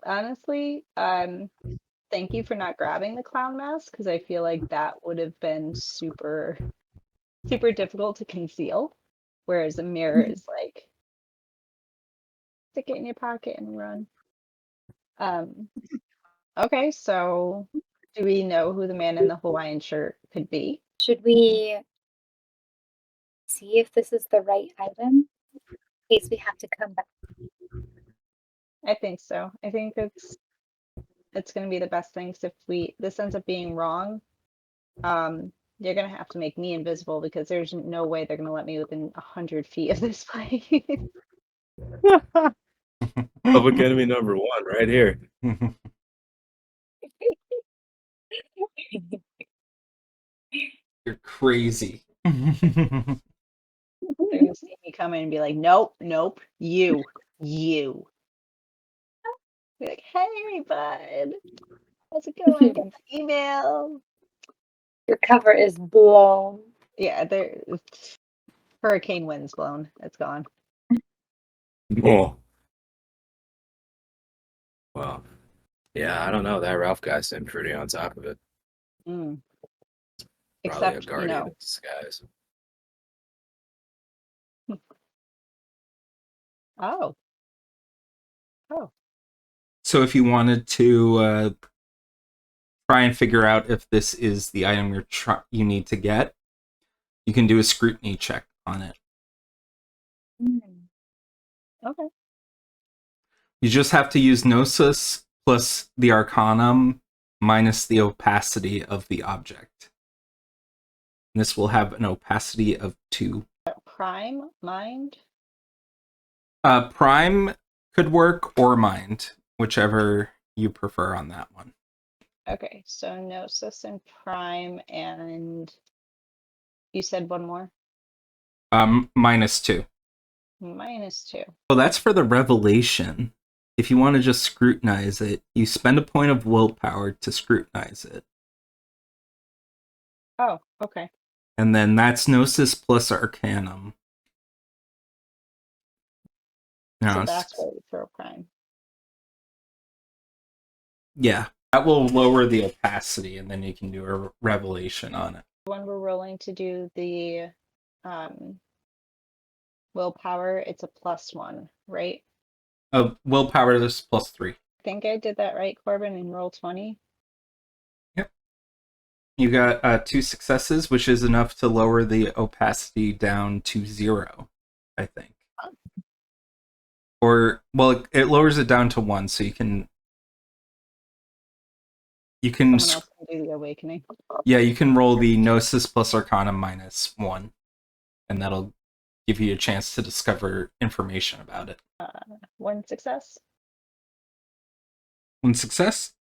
C: Honestly, thank you for not grabbing the clown mask, because I feel like that would have been super, super difficult to conceal. Whereas a mirror is like, stick it in your pocket and run. Okay, so do we know who the man in the Hawaiian shirt could be?
D: Should we see if this is the right item in case we have to come back?
C: I think so. I think it's going to be the best thing. 'Cause if this ends up being wrong, you're going to have to make me invisible, because there's no way they're going to let me within 100 feet of this place.
B: Public enemy number 1 right here.
A: You're crazy.
C: They're going to see me coming and be like, nope, you. Be like, hey, bud. How's it going? Got the email.
D: Your cover is blown.
C: Yeah, hurricane wind's blown. It's gone.
B: Oh. Well, yeah, I don't know. That Ralph guy seemed pretty on top of it.
C: Mm.
B: Probably
C: Except,
B: a guardian in disguise.
C: Oh.
A: So if you wanted to try and figure out if this is the item you need to get, you can do a scrutiny check on it.
C: Okay.
A: You just have to use Gnosis plus the Arcanum minus the opacity of the object. And this will have an opacity of 2.
C: Prime, mind?
A: Prime could work, or mind, whichever you prefer on that one.
C: Okay, so Gnosis and Prime, and you said one more?
A: -2.
C: -2.
A: Well, that's for the revelation. If you want to just scrutinize it, you spend a point of willpower to scrutinize it.
C: Oh, okay.
A: And then that's Gnosis plus Arcanum. No,
C: So
A: it's-
C: that's where we throw prime.
A: yeah, that will lower the opacity, and then you can do a revelation on it.
C: When we're rolling to do the willpower, it's a +1, right?
A: Willpower is +3.
C: I think I did that right, Corbin, in roll 20.
A: You got 2 successes, which is enough to lower the opacity down to 0, I think. Or, well, it lowers it down to 1, so you can
C: Someone else can do the awakening.
A: yeah, you can roll the Gnosis plus Arcana -1, and that'll give you a chance to discover information about it.
C: 1 success.
A: 1 success?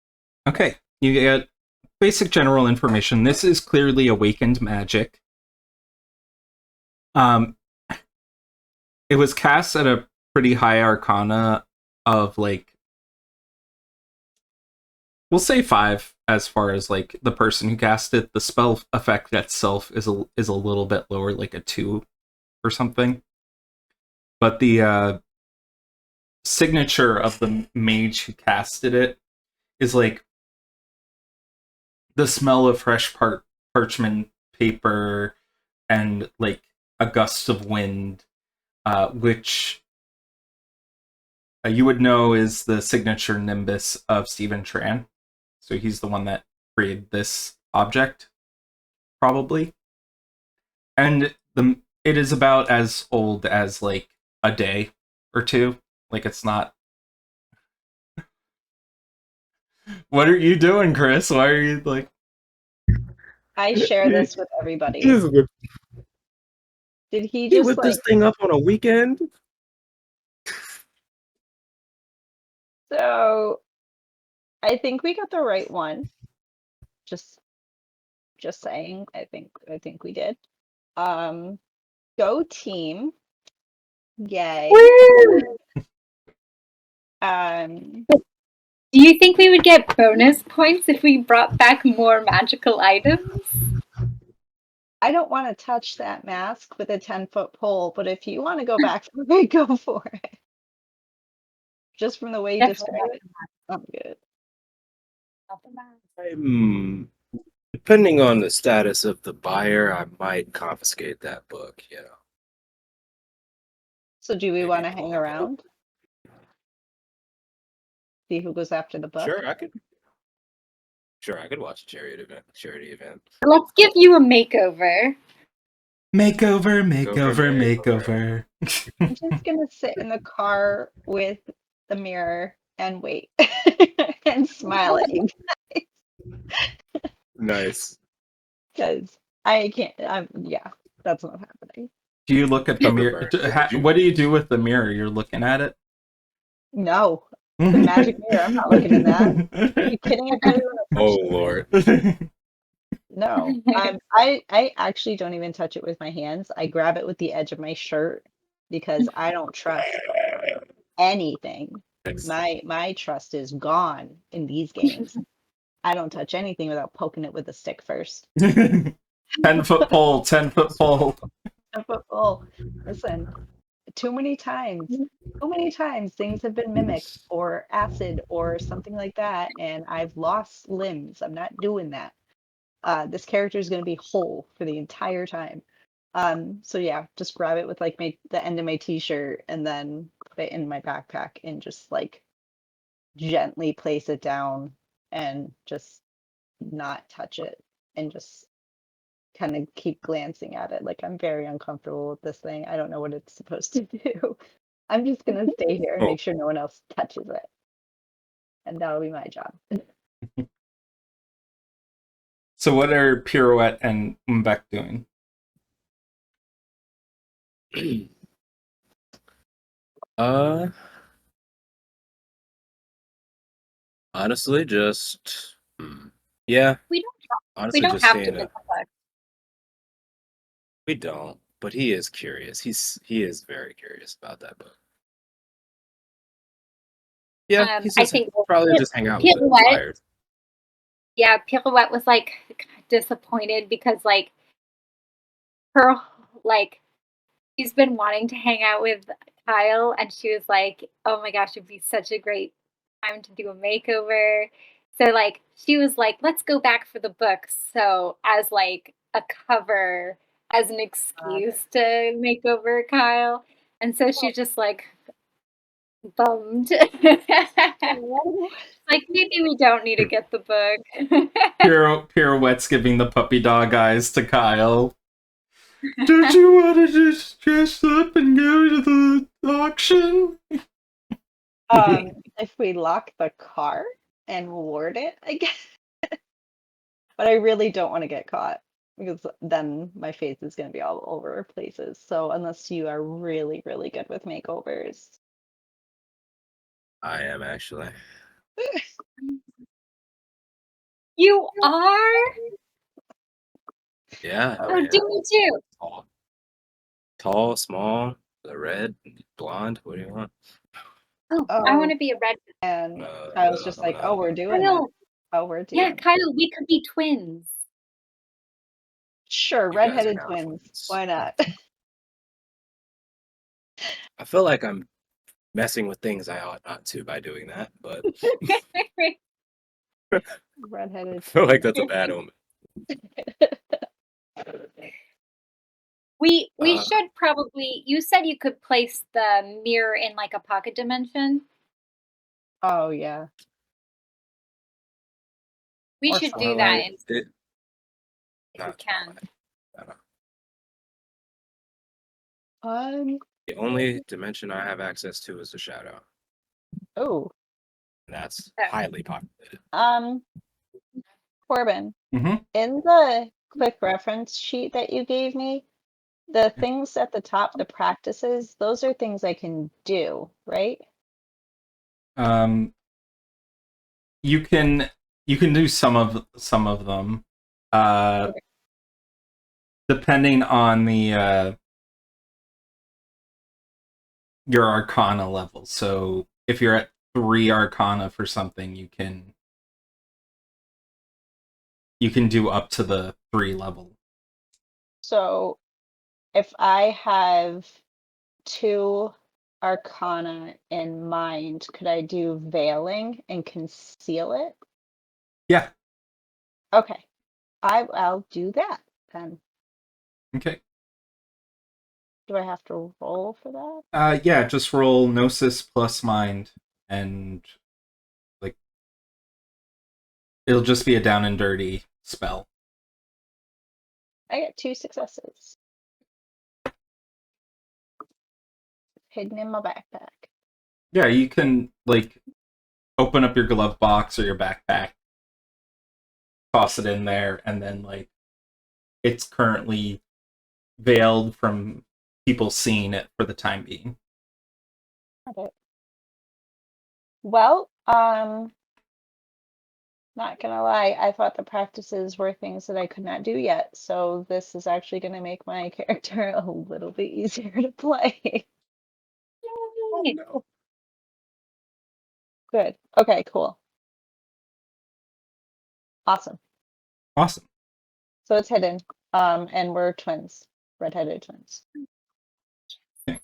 A: Okay, you get basic general information. This is clearly awakened magic. It was cast at a pretty high Arcana of, like, we'll say 5 as far as, like, the person who cast it. The spell effect itself is a little bit lower, like a 2 or something. But the signature of the mage who casted it is, like, the smell of fresh parchment paper and, like, a gust of wind, which you would know is the signature nimbus of Stephen Tran. So he's the one that created this object, probably. And it is about as old as, like, a day or two. Like, it's not. What are you doing, Chris? Why are you, like...
C: I share this with everybody.
B: Did
C: Did he
B: he
C: just
B: whip
C: like
B: this thing up on a weekend?
C: so I think we got the right one. Just saying, I think we did. Go team. Yay.
D: Woo! Do you think we would get bonus points if we brought back more magical items?
C: I don't want to touch that mask with a 10-foot pole, but if you want to go back for it, go for it. Just from the way you describe it, I'm good.
B: Depending on the status of the buyer, I might confiscate that book, you know.
C: So do we
B: Maybe
C: want to
B: pull
C: hang
B: it up.
C: around? See who goes after the book?
B: Sure, I could watch a charity event.
D: Let's give you a makeover.
A: Makeover.
C: I'm just gonna sit in the car with the mirror and wait and smile at you
B: Nice.
C: because I can't. Yeah, that's not happening.
A: Do you look at the
B: Cover
A: mirror?
B: burn.
A: What do you do with the mirror? You're looking at it?
C: No, the magic mirror. I'm not looking at that. Are you kidding? I've never even
B: Oh
C: touched it.
B: Lord.
C: No, I actually don't even touch it with my hands. I grab it with the edge of my shirt because I don't trust anything.
B: Thanks.
C: My trust is gone in these games. I don't touch anything without poking it with a stick first.
A: 10-foot pole, 10-foot pole.
C: 10-foot pole. Listen, too many times things have been mimicked or acid or something like that, and I've lost limbs. I'm not doing that. This character is going to be whole for the entire time. So yeah, just grab it with like the end of my t-shirt and then put it in my backpack and just like gently place it down and just not touch it and just kind of keep glancing at it. Like, I'm very uncomfortable with this thing. I don't know what it's supposed to do. I'm just gonna stay here and make sure no one else touches it. And that'll be my job.
A: So what are Pirouette and Mbek doing?
B: Honestly, just yeah.
D: We don't.
B: Honestly,
D: We don't
B: just
D: have to
B: seeing
D: get
B: it.
D: the book.
B: We don't, but he is curious. He is very curious about that book. Yeah, he's
D: I
B: just
D: think
B: probably just hang out with the
D: Pirouette.
B: buyers.
D: Yeah, Pirouette was like disappointed because her he's been wanting to hang out with Kyle, and she was like, "Oh my gosh, it'd be such a great time to do a makeover." So like she was like, "Let's go back for the book." So as like a cover, as an excuse to make over Kyle, and so she's just like bummed. Like maybe we don't need to get the book.
A: Pirouette's giving the puppy dog eyes to Kyle. Don't you want to just dress up and go to the auction?
C: If we lock the car and ward it, I guess. But I really don't want to get caught because then my face is going to be all over places. So unless you are really, really good with makeovers.
B: I am actually.
D: You are?
B: Yeah.
D: Oh, do me too.
B: Tall, small, the red, blonde. What do you want?
D: Oh, I want to be a red.
C: And Kyle's just like, oh, we're doing
D: Kyle,
C: it. Oh, we're doing
D: yeah,
C: it.
D: Kyle, we could be twins.
C: Sure,
B: You guys are
C: redheaded
B: now
C: twins.
B: twins.
C: Why not?
B: I feel like I'm messing with things I ought not to by doing that, but I
C: Redheaded.
B: feel like that's a bad omen.
D: We should probably. You said you could place the mirror in like a pocket dimension.
C: Oh yeah.
D: We
C: Or
D: should
C: something.
D: do that if we can.
B: The only dimension I have access to is the shadow.
C: Oh.
B: And that's
D: Oh.
B: highly populated.
C: Corbin,
A: Mhm.
C: in the quick reference sheet that you gave me, the things at the top, the practices, those are things I can do, right?
A: You can do some of them,
C: Okay.
A: depending on the your Arcana level. So if you're at 3 Arcana for something, you can do up to the 3 level.
C: So if I have 2 Arcana in mind, could I do veiling and conceal it?
A: Yeah.
C: Okay. I'll do that then.
A: Okay.
C: Do I have to roll for that?
A: Yeah, just roll Gnosis plus Mind, and like it'll just be a down and dirty spell.
C: I get 2 successes. Hidden in my backpack.
A: Yeah, you can like open up your glove box or your backpack, toss it in there, and then like it's currently veiled from people seeing it for the time being.
C: Okay. Well, not gonna lie, I thought the practices were things that I could not do yet, so this is actually gonna make my character a little bit easier to play.
D: Yay.
B: No.
C: Good. Okay, cool. Awesome.
A: Awesome.
C: So it's hidden. And we're twins, redheaded twins.
A: Okay.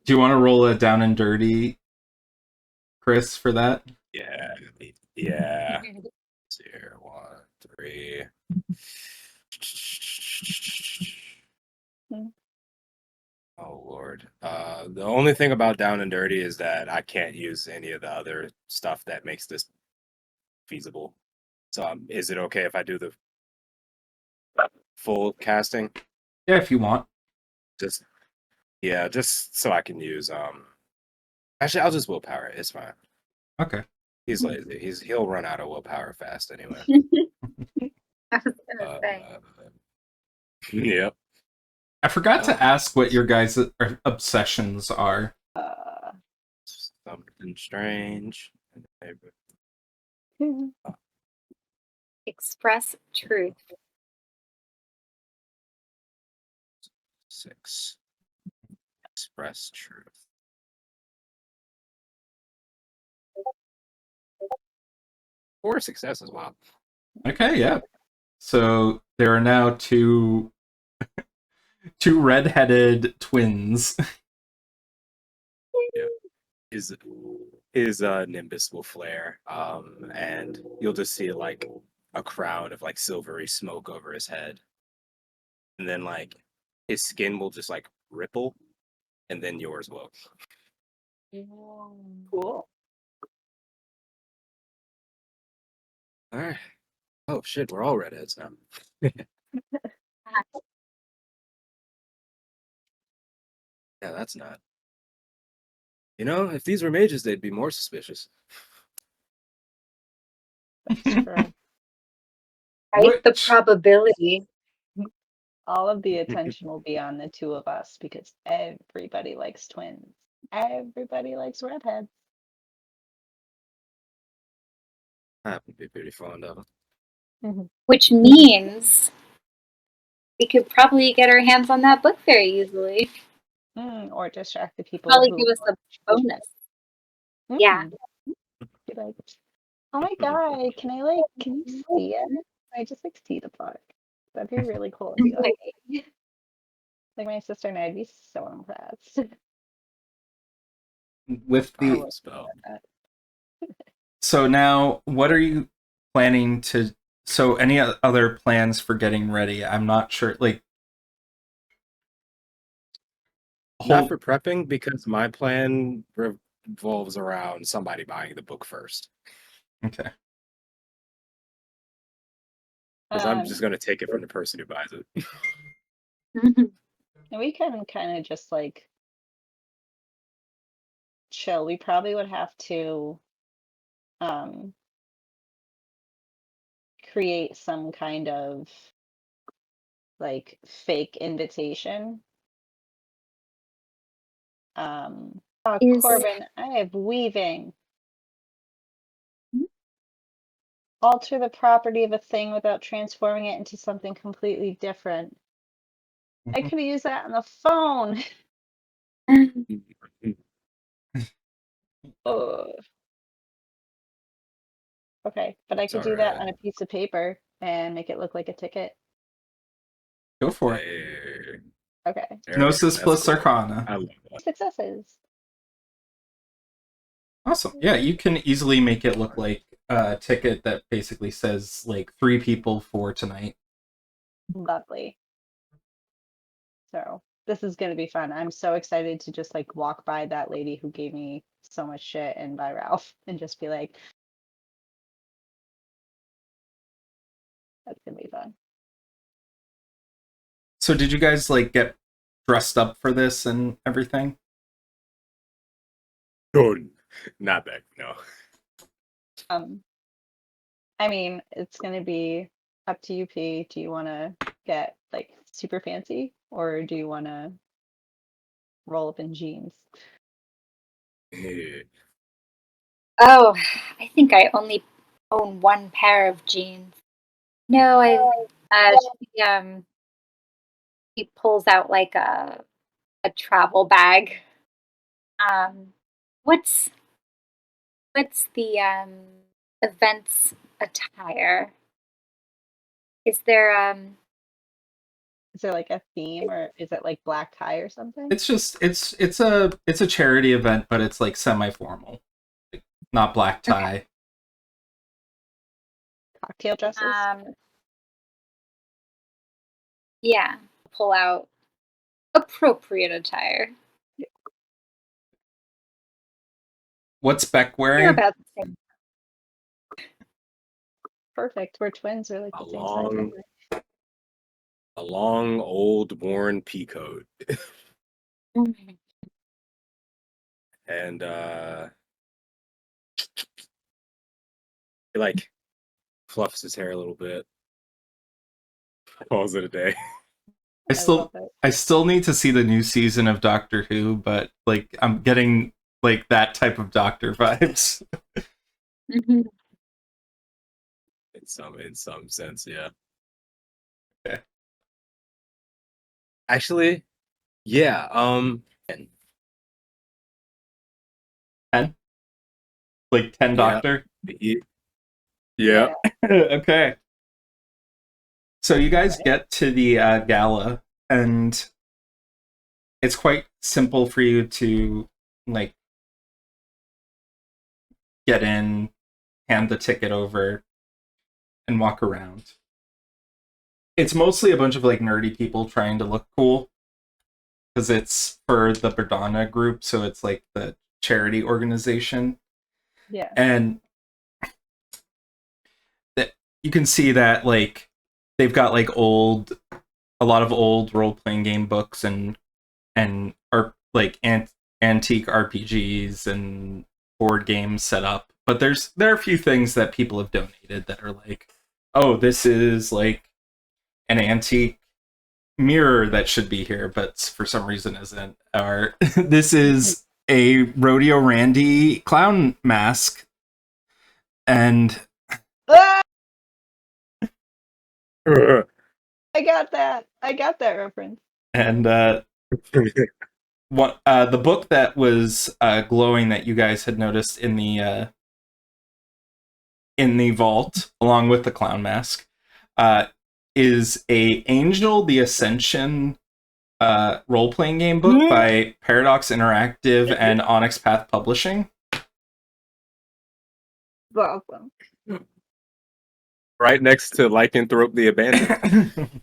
A: Do you want to roll a down and dirty, Chris, for that?
B: Yeah. Yeah. Here, 1, 3.
C: Hmm.
B: Oh Lord. The only thing about down and dirty is that I can't use any of the other stuff that makes this feasible. So is it okay if I do the full casting?
A: Yeah, if you want.
B: Just so I can use actually I'll just willpower it. It's fine.
A: Okay.
B: He's lazy. He'll run out of willpower fast anyway.
D: I was gonna say.
B: Yep.
A: I forgot to ask what your guys' obsessions are.
B: Something strange.
D: Express truth.
B: 6. Express truth. Four successes. Wow.
A: Okay, yeah. So there are now two redheaded twins
B: his nimbus will flare, and you'll just see like a crown of like silvery smoke over his head, and then like his skin will just like ripple, and then yours will.
C: Cool.
B: All right. Oh shit, we're all redheads now. Yeah, that's not. You know, if these were mages, they'd be more suspicious.
C: That's true.
D: Right? The
A: Which
D: probability.
C: All of the attention will be on the two of us because everybody likes twins. Everybody likes redheads.
B: I happen to be pretty fond of them.
D: Which means we could probably get our hands on that book very easily.
C: Or distract the people
D: Probably
C: who
D: give us a bonus.
C: Mm.
D: Yeah.
C: Be like, oh my god, can you see it? I just like see the book. That'd be really cool. If you like my sister and I'd be so impressed.
A: with the
B: Powerful spell.
A: so now, what are you planning to? So, any other plans for getting ready? I'm not sure. Like,
B: Not for prepping, because my plan revolves around somebody buying the book first.
A: Okay.
B: Because I'm just going to take it from the person who buys it.
C: And we can kind of just like chill. We probably would have to create some kind of like fake invitation. Corbin, I have weaving. Alter the property of a thing without transforming it into something completely different. I could have used that on the phone. Oh. Okay, but I could do that on a piece of paper and make it look like a ticket.
A: Go for it.
C: Okay.
A: Gnosis plus
B: cool.
A: Arcana.
B: I love that.
C: Successes.
A: Awesome. Yeah, you can easily make it look like a ticket that basically says like 3 people for tonight.
C: Lovely. So this is gonna be fun. I'm so excited to just like walk by that lady who gave me so much shit and by Ralph and just be like, that's gonna be fun.
A: So did you guys like get dressed up for this and everything?
B: Oh, not that, no.
C: I mean, it's gonna be up to you, P. Do you wanna get like super fancy or do you wanna roll up in jeans?
D: Oh, I think I only own one pair of jeans. No, he pulls out like a travel bag. What's the event's attire? Is there
C: Is there like a theme or is it like black tie or something?
A: It's just it's a charity event, but it's like semi-formal. Like, not black tie.
D: Okay.
C: Cocktail dresses?
D: Yeah, pull out appropriate attire.
A: What's Beck
D: You're
A: wearing?
D: about the same.
C: Perfect. We're twins. We're like the same size. Anyway.
B: A long, old, worn pea coat. And he like fluffs his hair a little bit. Calls it a day.
A: I still need to see the new season of Doctor Who, but like I'm getting like that type of doctor vibes.
D: Mm-hmm.
B: In some sense, yeah.
A: Okay.
B: Actually, yeah.
A: 10? Like 10 doctor?
B: Yeah.
A: Okay. So you guys get to the gala, and it's quite simple for you to like get in, hand the ticket over, and walk around. It's mostly a bunch of like nerdy people trying to look cool because it's for the Berdana group, so it's like the charity organization.
C: Yeah.
A: And that you can see that like they've got like a lot of old role-playing game books and are like antique RPGs and board games set up. But there are a few things that people have donated that are like, oh, this is like an antique mirror that should be here, but for some reason isn't. Or this is a Rodeo Randy clown mask, and
C: Ah! I got that. I got that reference.
A: and what the book that was glowing that you guys had noticed in the vault, along with the clown mask, is a Angel the Ascension role-playing game book by Paradox Interactive and Onyx Path Publishing.
C: Welcome.
B: Right next to Lycanthrope the Abandoned.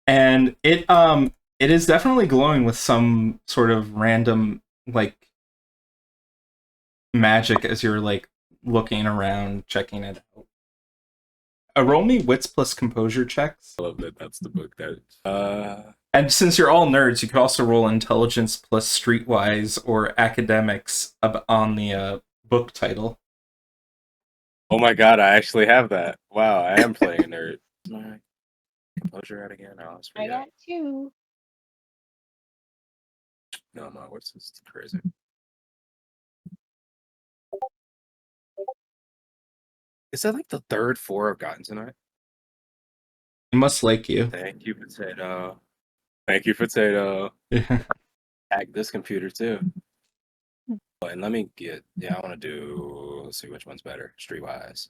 A: And it is definitely glowing with some sort of random like magic as you're like looking around, checking it out. Roll me wits plus composure checks.
B: I love that that's the book that
A: And since you're all nerds, you could also roll intelligence plus streetwise or academics on the book title.
B: oh my god, I actually have that. Wow, I am playing a nerd. My composure out again. Oh, it's
C: I
B: pretty
C: got 2.
B: No, what's this crazy? Is that like the third 4 I've gotten tonight?
A: It must like you.
B: Thank you, Potato. Thank you, Potato. Hack this computer too. Oh, and let me get, I want to do, let's see which one's better, streetwise.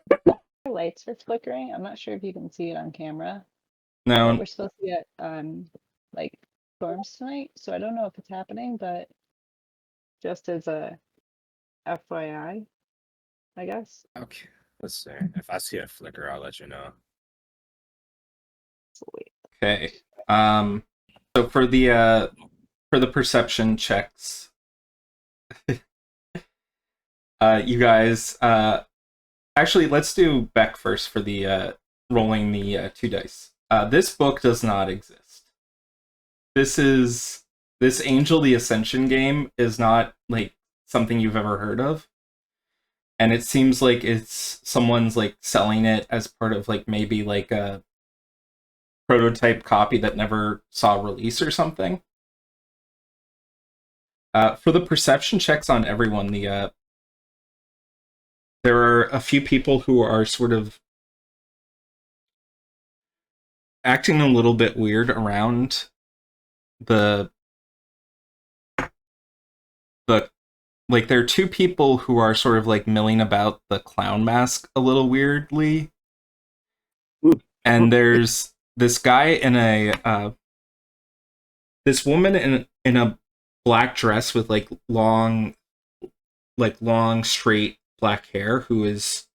C: The lights are flickering. I'm not sure if you can see it on camera.
A: No,
C: We're supposed to get like storms tonight, so I don't know if it's happening, but just as a FYI, I guess.
B: Okay, let's see. If I see a flicker, I'll let you know.
C: Sweet.
A: okay. So for the perception checks, you guys actually let's do Beck first for the rolling the 2 dice. This book does not exist. This Angel the Ascension game is not like something you've ever heard of. And it seems like it's someone's like selling it as part of like maybe like a prototype copy that never saw release or something. For the perception checks on everyone, there are a few people who are sort of acting a little bit weird around the like there are 2 people who are sort of like milling about the clown mask a little weirdly. And there's this guy in a this woman in a black dress with like long straight black hair who is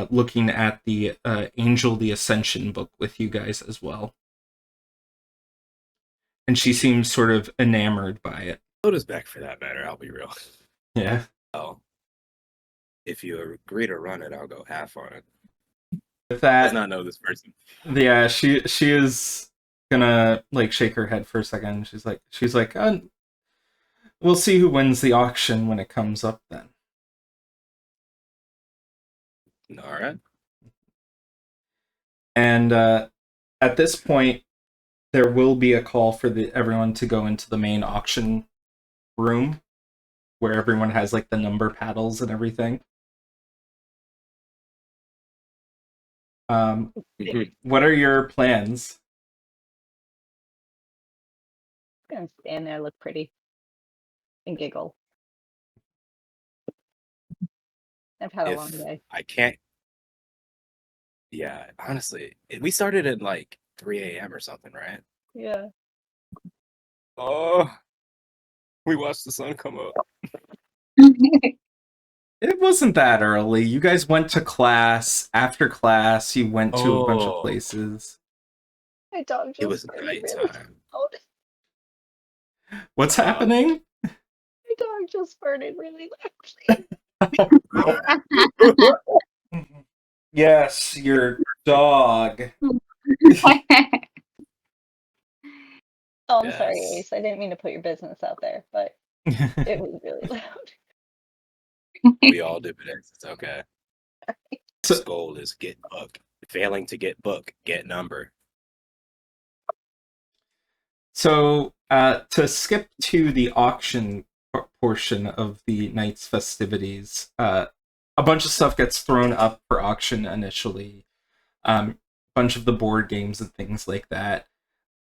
A: looking at the Angel the Ascension book with you guys as well. And she seems sort of enamored by it.
B: So does Beck for that matter, I'll be real.
A: Yeah.
B: Oh. If you agree to run it, I'll go half on it.
A: With that,
B: Does not know this person.
A: Yeah, she is gonna like shake her head for a second. She's like, we'll see who wins the auction when it comes up then.
B: All right.
A: And at this point, there will be a call for everyone to go into the main auction room, where everyone has like the number paddles and everything. What are your plans?
C: I'm gonna stand there, look pretty, and giggle. I've had a long day.
B: I can't. Yeah, honestly, we started at like 3 a.m. or something, right?
C: Yeah.
B: Oh, we watched the sun come up.
A: It wasn't that early. You guys went to class. After class, you went to a bunch of
B: Oh,
A: places.
C: My dog
B: it
C: just
B: was
C: farted really
B: nighttime.
C: loud.
A: What's
B: Uh,
A: happening?
C: My dog just farted really loudly.
A: Yes, your dog.
C: Oh, I'm sorry,
B: yes.
C: Ace. I didn't mean to put your business out there, but it was really loud.
B: We all do it. It's okay.
A: So,
B: This goal is get book. Failing to get book, get number.
A: so to skip to the auction portion of the night's festivities, a bunch of stuff gets thrown up for auction initially. A bunch of the board games and things like that.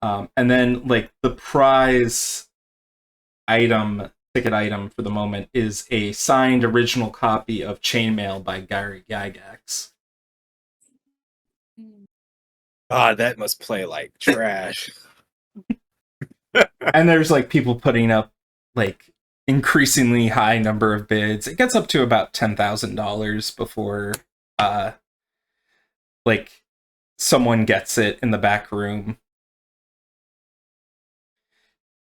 A: And then, like, the prize ticket item for the moment is a signed original copy of Chainmail by Gary Gygax.
B: God, that must play like trash.
A: And there's like people putting up like increasingly high number of bids. It gets up to about $10,000 before like someone gets it in the back room.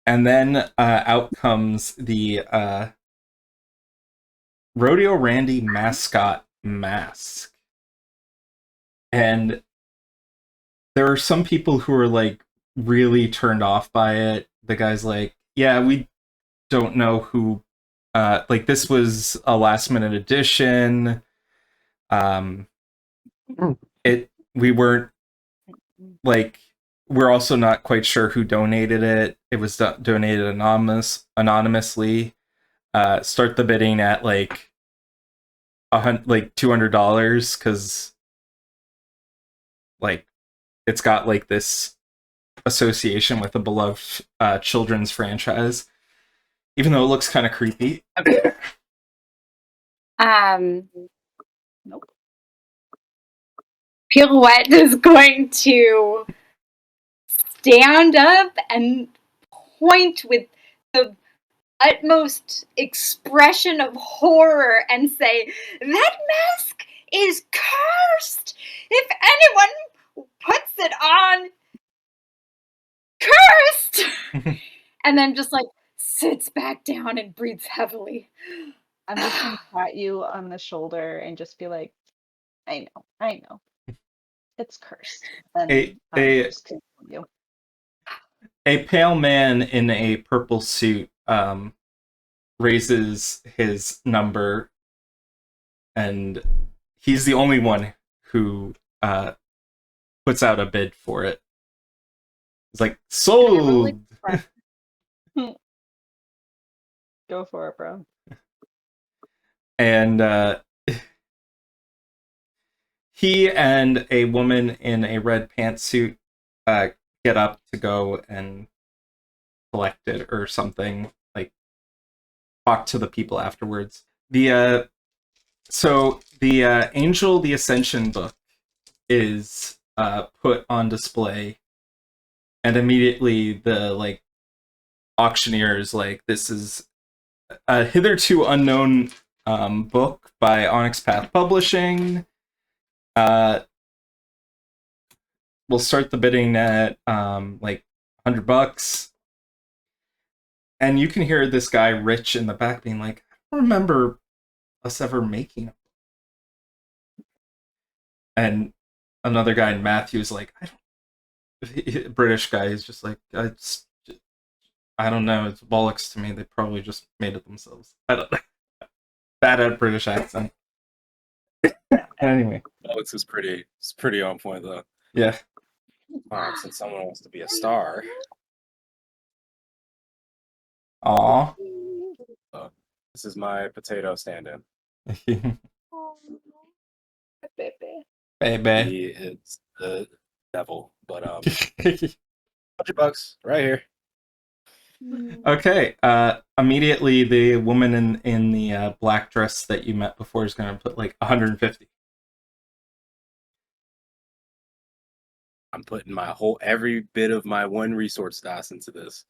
A: And then out comes the Rodeo Randy mascot mask. And there are some people who are like really turned off by it. The guy's like, yeah, we don't know who like this was a last minute addition. We weren't like we're also not quite sure who donated it. It was donated anonymously. Start the bidding at like $200 because like it's got like this association with a beloved children's franchise, even though it looks kind of creepy.
C: Nope.
D: Pirouette is going to stand up and point with the utmost expression of horror and say, "That mask is cursed! If anyone puts it on, cursed!" And then just like sits back down and breathes heavily.
C: I'm just gonna pat you on the shoulder and just be like, I know. It's cursed. And just continue.
A: A pale man in a purple suit raises his number, and he's the only one who puts out a bid for it. It's like, sold!
C: Go for it, bro.
A: And he and a woman in a red pantsuit get up to go and collect it or something, like talk to the people afterwards. So the Angel the Ascension book is put on display, and immediately the like auctioneer is like, this is a hitherto unknown book by Onyx Path Publishing. We'll start the bidding at like $100, and you can hear this guy Rich in the back being like, I don't remember us ever making it. And another guy, Matthew's like, British guy is just like, I don't know, it's bollocks to me. They probably just made it themselves. I don't know. Bad at British accent. Anyway.
B: Alex is pretty on point though.
A: Yeah.
B: Since someone wants to be a star.
A: Aw.
B: This is my potato stand-in.
A: Baby.
B: He is the devil, but $100 right here.
A: Okay. Immediately the woman in the black dress that you met before is gonna put like 150.
B: I'm putting every bit of my one resource dice into this.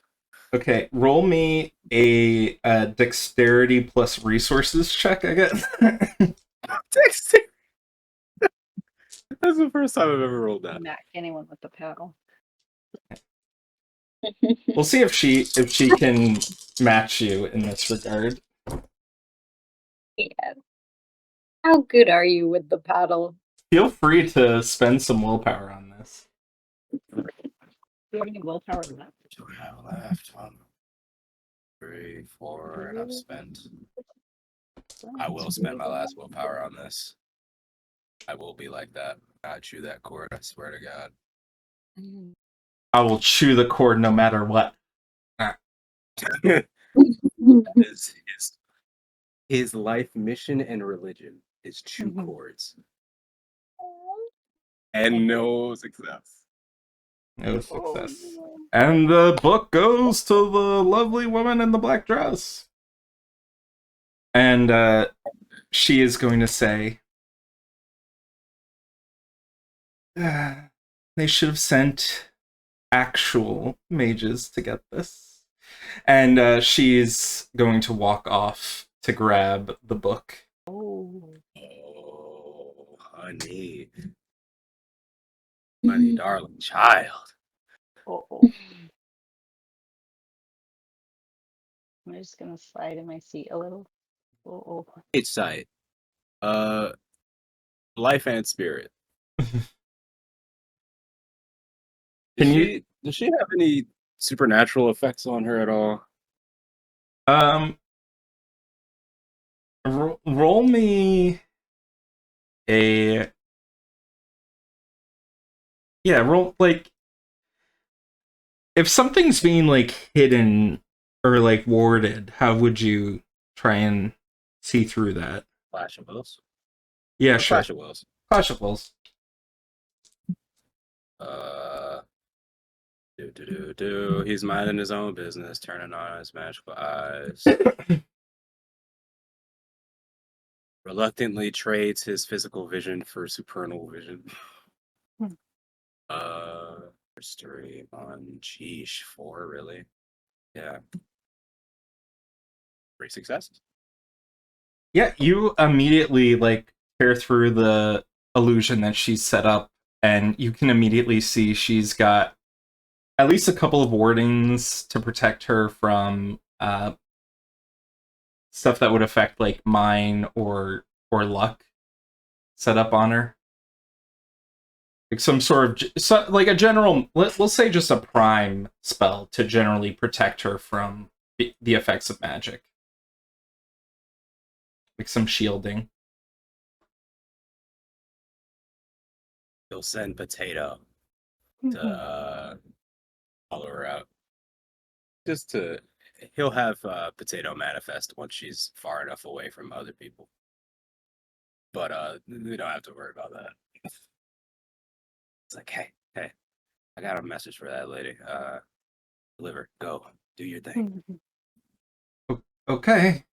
A: Okay, roll me a dexterity plus resources check, I guess.
B: Dexterity. That's the first time I've ever rolled that.
C: Smack anyone with the paddle.
A: We'll see if she can match you in this regard.
D: Yes. How good are you with the paddle?
A: Feel free to spend some willpower on this.
C: Do you have any willpower left?
B: Do I have left? 1, 3, 4, and I've spent. I will spend my last willpower on this. I will be like that. I chew that cord, I swear to God.
A: I will chew the cord no matter what.
B: That is his life mission and religion is chew cords. And no success.
A: No success. And the book goes to the lovely woman in the black dress. And she is going to say, they should have sent actual mages to get this. And she's going to walk off to grab the book.
C: Oh.
B: Oh, honey. Honey, darling child.
C: Oh. I'm just gonna slide in my seat a little. Oh.
B: It's sight. Life and spirit. Does she have any supernatural effects on her at all?
A: Roll me a roll like if something's being like hidden or like warded, how would you try and see through that?
B: Flash of Wills?
A: Yeah, sure.
B: Flash of Wills.
A: Clash of Wills.
B: He's minding his own business, turning on his magical eyes. Reluctantly trades his physical vision for supernal vision. History on Geesh 4, really? Yeah. 3 successes.
A: Yeah, you immediately like tear through the illusion that she's set up, and you can immediately see she's got at least a couple of wardings to protect her from stuff that would affect like mine or luck set up on her. Like some sort of like a general, we'll say just a prime spell to generally protect her from the effects of magic. Like some shielding.
B: He'll send Potato to follow her out. He'll have Potato manifest once she's far enough away from other people. But we don't have to worry about that. It's like, hey, I got a message for that lady. Deliver, go, do your thing.
A: Okay.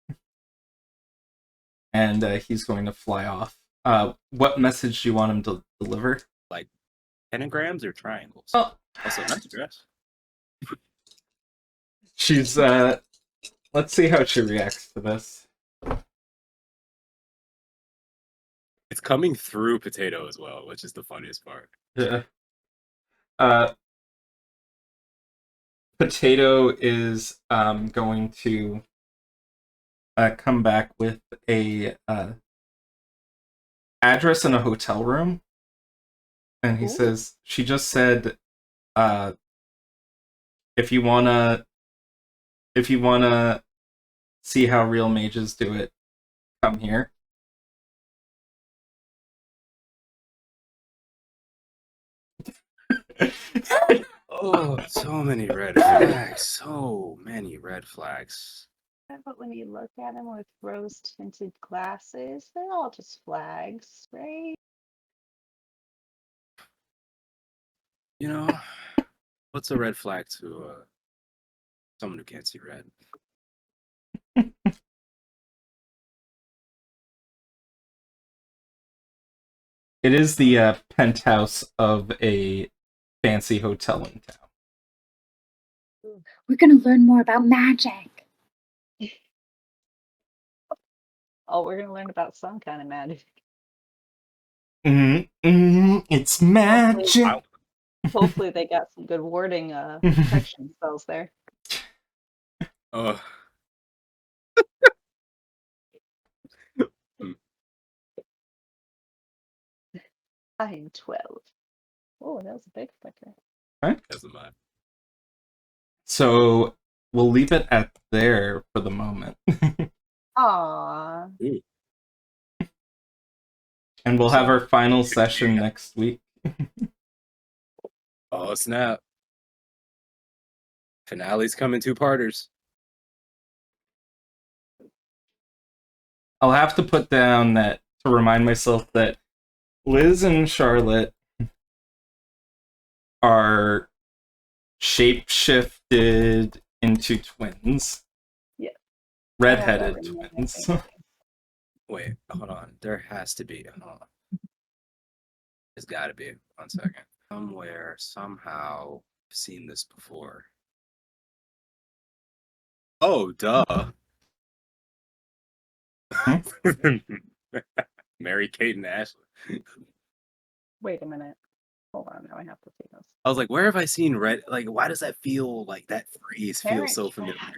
A: And he's going to fly off. What message do you want him to deliver?
B: Like pentagrams or triangles?
A: Oh.
B: Also, nice dress.
A: She's let's see how she reacts to this.
B: It's coming through Potato as well, which is the funniest part.
A: Yeah. Potato is going to come back with a address in a hotel room, and he says she just said, if you wanna see how real mages do it, come here.
B: Oh, so many red flags. So many red flags.
C: Yeah, but when you look at them with rose-tinted glasses, they're all just flags, right?
B: You know, what's a red flag to someone who can't see red?
A: It is the penthouse of a fancy hotel in town.
D: we're going to learn more about magic.
C: Oh, we're gonna learn about some kind of magic.
A: It's magic.
C: Hopefully they got some good warding protection spells there.
B: Oh.
C: I am 12. Oh, that was a big flicker.
B: Doesn't matter.
A: So we'll leave it at there for the moment.
C: Aww.
A: And we'll have our final session next week.
B: Oh, snap. Finale's coming, 2-parters.
A: I'll have to put down that to remind myself that Liz and Charlotte are shape-shifted into twins.
C: Yeah.
A: Redheaded twins.
B: Wait, hold on. There has to be. Hold on. There's got to be. 1 second. Somewhere, somehow, I've seen this before. Oh, duh. Mary Kate and Ashley.
C: Wait a minute. Hold on, now I have to see this.
B: I was like, where have I seen red? Like, why does that feel like that phrase feels so
C: Parent
B: familiar?
C: trap.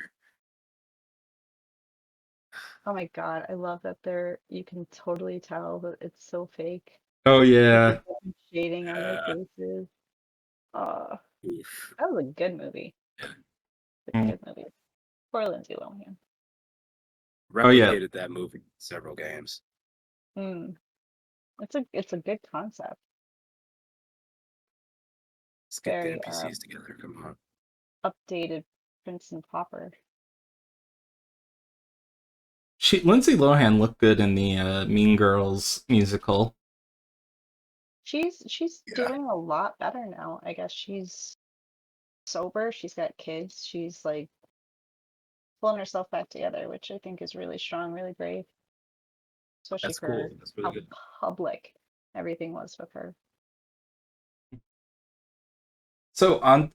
C: Oh my god, I love that you can totally tell that it's so fake.
A: Oh yeah.
C: Shading on their faces. Oh,
B: Oof.
C: that was a good movie. It's a good movie. Poor Lindsay Lohan.
B: Replicated that movie in several games.
C: It's a good concept.
B: Let's get
C: Very
B: the NPCs together. Come on.
C: updated Prince and Pauper.
A: Lindsay Lohan looked good in the Mean Girls musical.
C: She's doing a lot better now. I guess she's sober. She's got kids. She's like pulling herself back together, which I think is really strong, really brave. Especially
B: That's
C: for
B: cool. That's really
C: how
B: good.
C: public everything was with her.
A: So on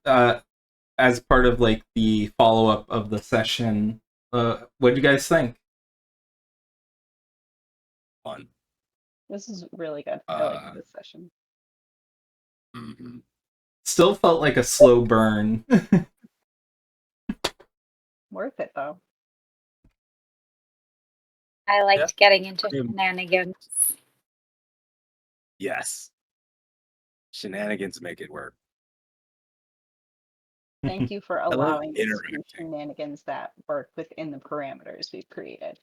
A: as part of like the follow-up of the session, what do you guys think?
B: Fun.
C: This is really good. I like this session.
A: Still felt like a slow burn.
C: Worth it though.
D: I liked getting into shenanigans.
B: Yes. Shenanigans make it work.
C: Thank you for allowing us to do shenanigans that work within the parameters we've created.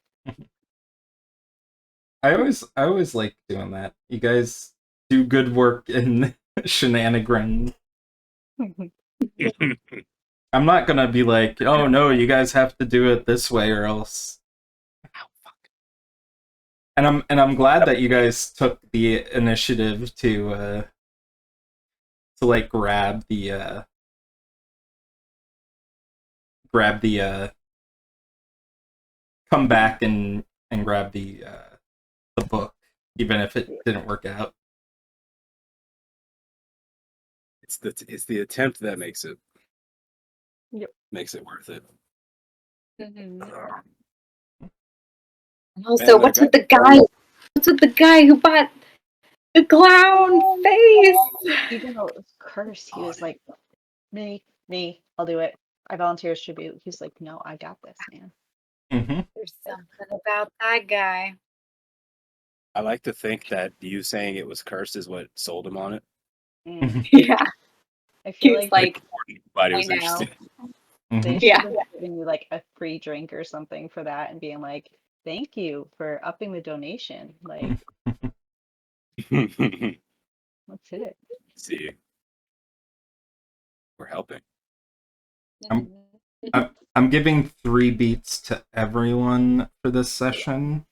A: I always like doing that. You guys do good work in shenanigans. I'm not gonna be like, oh no, you guys have to do it this way or else. And I'm glad that you guys took the initiative to like grab the come back and grab the book, even if it didn't work out.
B: It's the attempt that makes it
C: makes
B: it worth it.
D: Also, what's with the guy? What's with the guy who bought the clown face?
C: Even though it was cursed, he was like, me, I'll do it. I volunteer as tribute. He's like, no, I got this, man.
D: There's something about that guy.
B: I like to think that you saying it was cursed is what sold him on it.
D: Yeah.
C: I feel like
B: I know.
C: They should have given you like a free drink or something for that and being like, thank you for upping the donation. Like, let's hit it.
B: See, we're helping.
A: I'm giving 3 beats to everyone for this session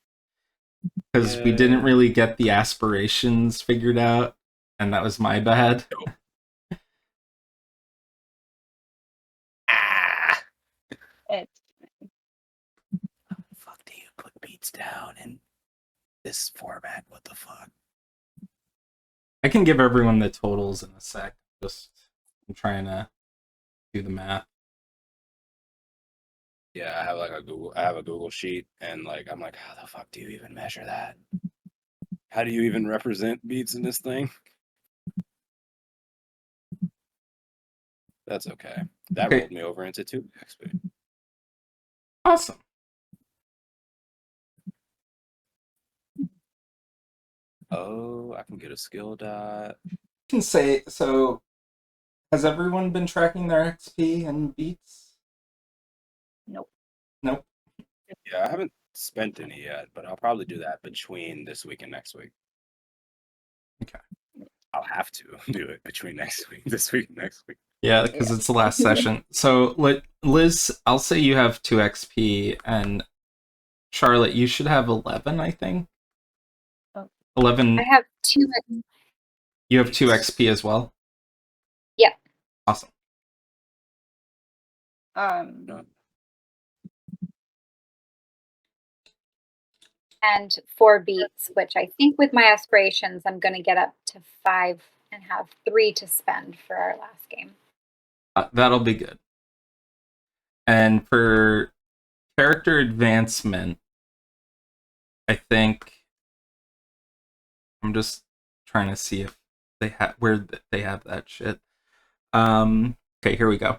A: because we didn't really get the aspirations figured out, and that was my bad.
B: How the fuck do you put beats down in this format? What the fuck?
A: I can give everyone the totals in a sec. I'm trying to do the math.
B: Yeah, I have like I have a Google sheet, and like I'm like, how the fuck do you even measure that? How do you even represent beats in this thing? That's okay. That
A: Okay,
B: rolled me over into 2 XP.
A: awesome.
B: Oh, I can get a skill dot.
A: Can say so. Has everyone been tracking their XP and beats?
C: Nope.
A: Nope.
B: Yeah, I haven't spent any yet, but I'll probably do that between this week and next week.
A: Okay.
B: I'll have to do it between this week and next week.
A: Yeah, because
C: Yeah.
A: it's the last session. So, Liz, I'll say you have 2 XP, and Charlotte, you should have 11, I think.
C: Oh.
A: 11.
D: I have 2.
A: You have 2 XP as well?
D: Yep.
A: Awesome.
B: No.
D: And 4 beats, which I think with my aspirations, I'm going to get up to 5 and have 3 to spend for our last game.
A: That'll be good. And for character advancement, I think I'm just trying to see if they have where they have that shit. Okay, here we go.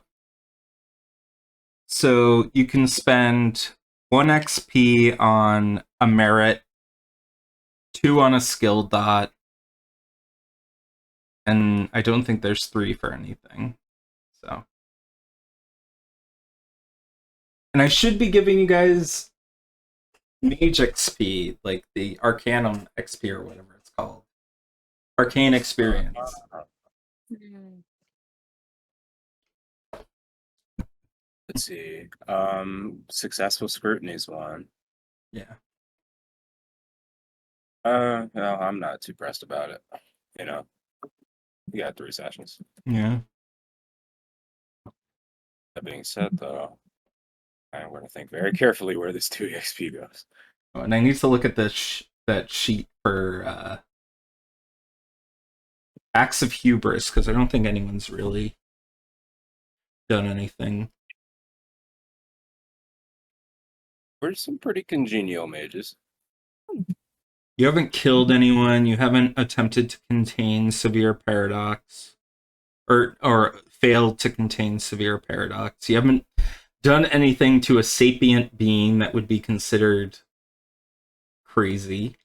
A: So you can spend 1 XP on a merit, 2 on a skill dot, and I don't think there's 3 for anything. So, and I should be giving you guys Mage XP, like the Arcanum XP or whatever it's called. Arcane Experience.
B: Let's see. Successful scrutiny is one.
A: Yeah.
B: No, I'm not too pressed about it. You know, we got 3 sessions.
A: Yeah.
B: That being said, though, I'm going to think very carefully where this 2 XP goes.
A: Oh, and I need to look at that sheet for Acts of Hubris, because I don't think anyone's really done anything.
B: We're some pretty congenial mages.
A: You haven't killed anyone, you haven't attempted to contain severe paradox, or failed to contain severe paradox. You haven't done anything to a sapient being that would be considered crazy.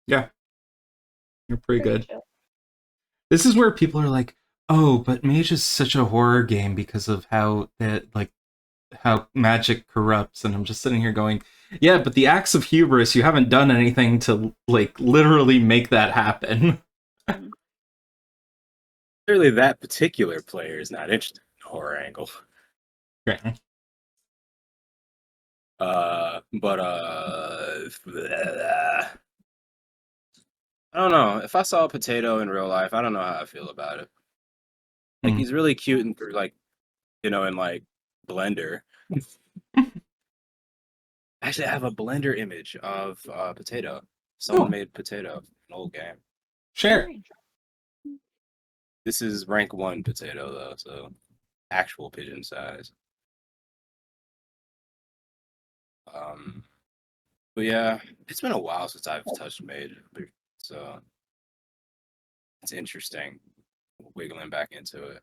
A: Yeah. You're pretty good.
C: chill.
A: This is where people are like, "Oh, but Mage is such a horror game because of how how magic corrupts," and I'm just sitting here going, "Yeah, but the acts of hubris, you haven't done anything to like literally make that happen."
B: Clearly, that particular player is not interested in the horror angle.
A: Okay.
B: But I don't know. If I saw a potato in real life, I don't know how I feel about it. Like
A: Hmm.
B: he's really cute and like, in like Blender. Actually, I have a Blender image of potato. Someone
A: Oh.
B: made potato, an old game.
A: Share.
B: This is rank 1 potato though, so actual pigeon size. But yeah, it's been a while since I've touched Mage, so it's interesting wiggling back into it.